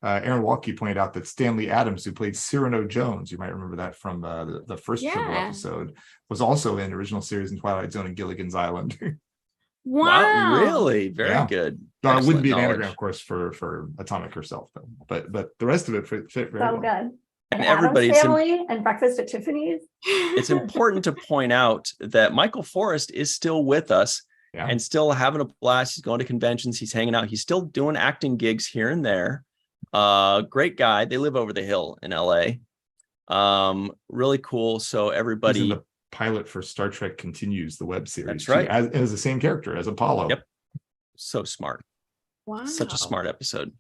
Aaron Walkie pointed out that Stanley Adams, who played Cyrano Jones, you might remember that from the first Tribble episode, was also in the original series in Twilight Zone and Gilligan's Island. Wow, really? Very good. No, it wouldn't Excellent be an knowledge. anagram, of course, for Atomic herself, though. But the rest of it fit very So well. good. And Addams everybody, Family and Breakfast at Tiffany's. it's important to point out that Michael Forrest is still with us and still having a blast. He's going to conventions. He's hanging out. He's still doing acting gigs here and there. Great guy. They live over the hill in LA. Really cool. So everybody. He's in the pilot for Star Trek Continues, the web series. That's right. As the same character as Apollo. Yep. So smart. Wow. Such a smart episode.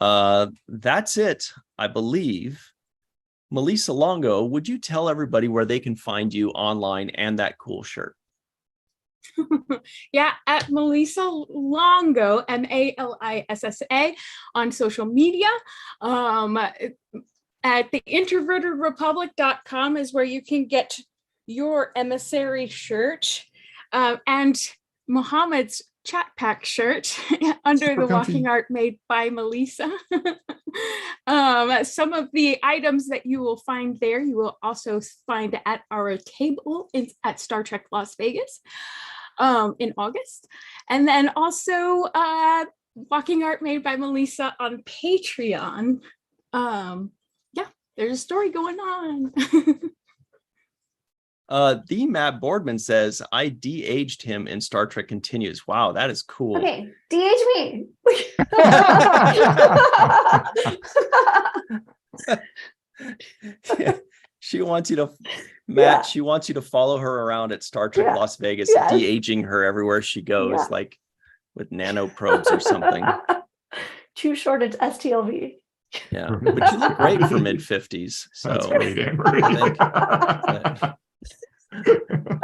That's it, I believe. Melissa Longo, would you tell everybody where they can find you online and that cool shirt? Yeah, at Melissa Longo, Malissa, on social media. At the introvertedrepublic.com is where you can get your emissary shirt and Mohammed's chat pack shirt under Super the comfy. walking art made by Melissa. Some of the items that you will find there, you will also find at our table at Star Trek Las Vegas in August. And then also walking art made by Melissa on Patreon. Yeah, there's a story going on. The Matt Boardman says, I de-aged him in Star Trek Continues. Wow, that is cool. Okay, DH me. She wants you to, Matt, Yeah. she wants you to follow her around at Star Trek Yeah. Las Vegas, Yes. de-aging her everywhere she goes, Yeah. like with nano probes or something. Too short at STLV. Yeah, but you look great for mid-50s. So, That's great, Anne-Marie.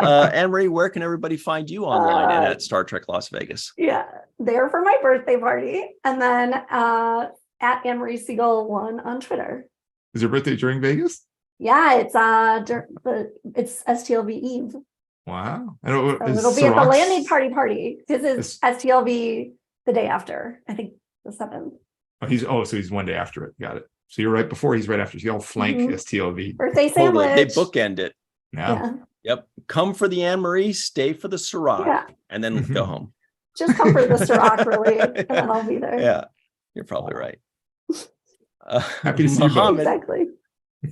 Anne-Marie, where can everybody find you online and at Star Trek Las Vegas? Yeah, there for my birthday party. And then at Anne-Marie Siegel 1 on Twitter. Is your birthday during Vegas? Yeah, it's STLV Eve. Wow. So it'll be at the landing party. This is STLV the day after. I think the 7th. So he's one day after it. Got it. So you're right before, he's right after. So y'all flank Mhm. STLV. Birthday Totally. sandwich. They bookend it. Yeah. Yep. Come for the Anne-Marie, stay for the Ciroc, Yeah. and then go home. Just come for the Ciroc, really, and then I'll be there. Yeah, you're probably right. Happy to see you both. Mohammed, Exactly.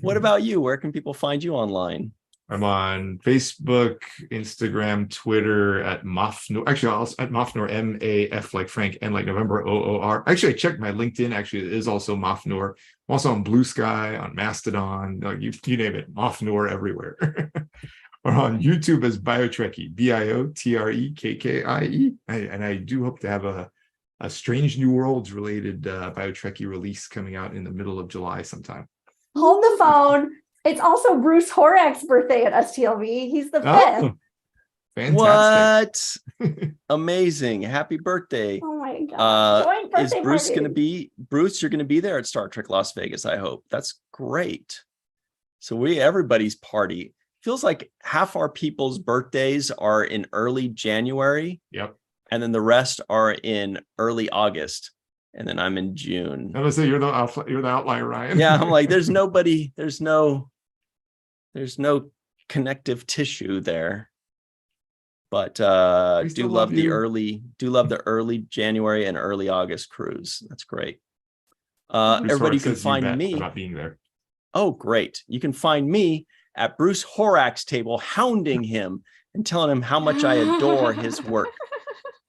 what about you? Where can people find you online? I'm on Facebook, Instagram, Twitter at Mafnor. Actually, also at Mafnor, MAF like Frank, and like November OOR. Actually, I checked my LinkedIn. Actually, it is also Mafnor. I'm also on Blue Sky, on Mastodon, you name it, Mafnor everywhere. Or on YouTube as BioTrekkie, BioTrekkie. And I do hope to have a Strange New Worlds related BioTrekkie release coming out in the middle of July sometime. Hold the phone. It's also Bruce Horak's birthday at STLV. He's the 5th. Fantastic. What? Amazing. Happy birthday. Oh my God. Joint Is birthday Bruce party. going to be, Bruce, you're going to be there at Star Trek Las Vegas, I hope. That's great. So everybody's party. Feels like half our people's birthdays are in early January. Yep. And then the rest are in early August. And then I'm in June. I was say you're the outlier, Ryan. Yeah, I'm like, there's no connective tissue there. But We still do love love the you. early January and early August cruise. That's great. Bruce Everybody Horak can says you find bet me. about being there. Oh, great. You can find me at Bruce Horak's table, hounding him and telling him how much I adore his work.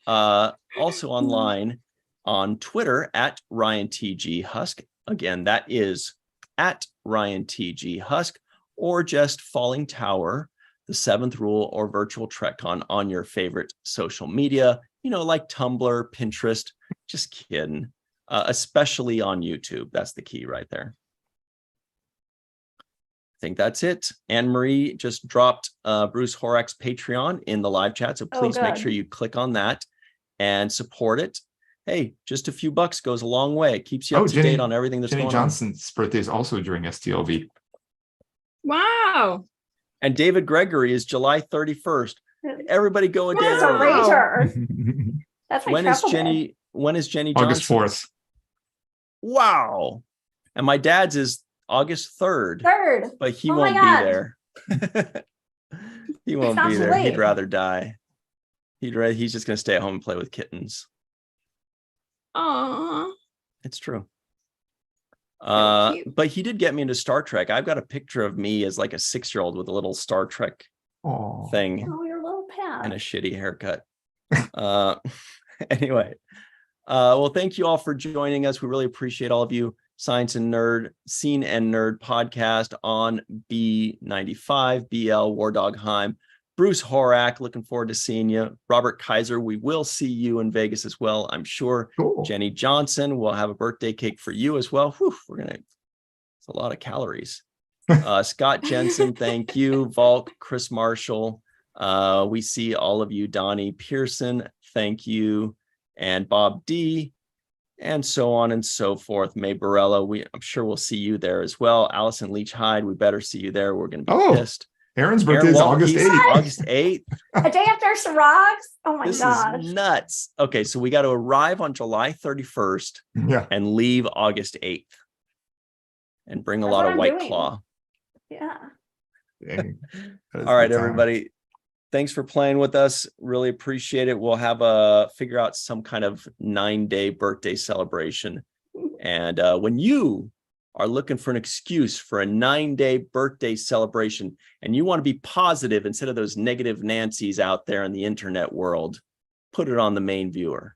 Also online on Twitter at Ryan TG Husk. Again, that is at Ryan TG Husk, or just Falling Tower, the Seventh Rule, or Virtual TrekCon on your favorite social media, like Tumblr, Pinterest. Just kidding. Especially on YouTube. That's the key right there. I think that's it. Anne-Marie just dropped Bruce Horak's Patreon in the live chat. So please make sure you click on that and support it. Hey, just a few bucks goes a long way. It keeps you up to date on everything that's Jenny going Johnson's birthday is also during STLV. Wow. on. And David Gregory is July 31st. Everybody go a day That's a early. rager. That's my When is travel day. Jenny August Johnson? 4th. Wow. And my dad's is August 3rd. But he Oh my won't be God. there. He won't not be too there. He'd late. rather die. He's just gonna stay at home and play with kittens. Aw. It's true. So cute. But he did get me into Star Trek. I've got a picture of me as like a 6-year-old with a little Star Trek Oh. thing Oh, your little pet. and a shitty haircut. Anyway, well, thank you all for joining us. We really appreciate all of you. Science and Nerd, Scene and Nerd podcast on B95, BL, War Dog Heim. Bruce Horak, looking forward to seeing you. Robert Kaiser, we will see you in Vegas as well, I'm sure. Cool. Jenny Johnson, we'll have a birthday cake for you as well. Whew, it's a lot of calories. Scott Jensen, thank you. Volk, Chris Marshall. We see all of you. Donnie Pearson, thank you. And Bob D. And so on and so forth. May Barella, I'm sure we'll see you there as well. Allison Leach Hyde, we better see you there. We're going to be pissed. Aaron's birthday is August 8th. August 8th. A day after Chirag's? Oh my This gosh. is nuts. Okay, so we got to arrive on July 31st and leave August 8th. And bring a That's lot what of I'm White doing. Claw. Yeah. Dang. All right, everybody. Thanks for playing with us. Really appreciate it. We'll have figure out some kind of 9-day birthday celebration. And when you are looking for an excuse for a 9-day birthday celebration and you want to be positive instead of those negative Nancy's out there in the internet world, put it on the main viewer.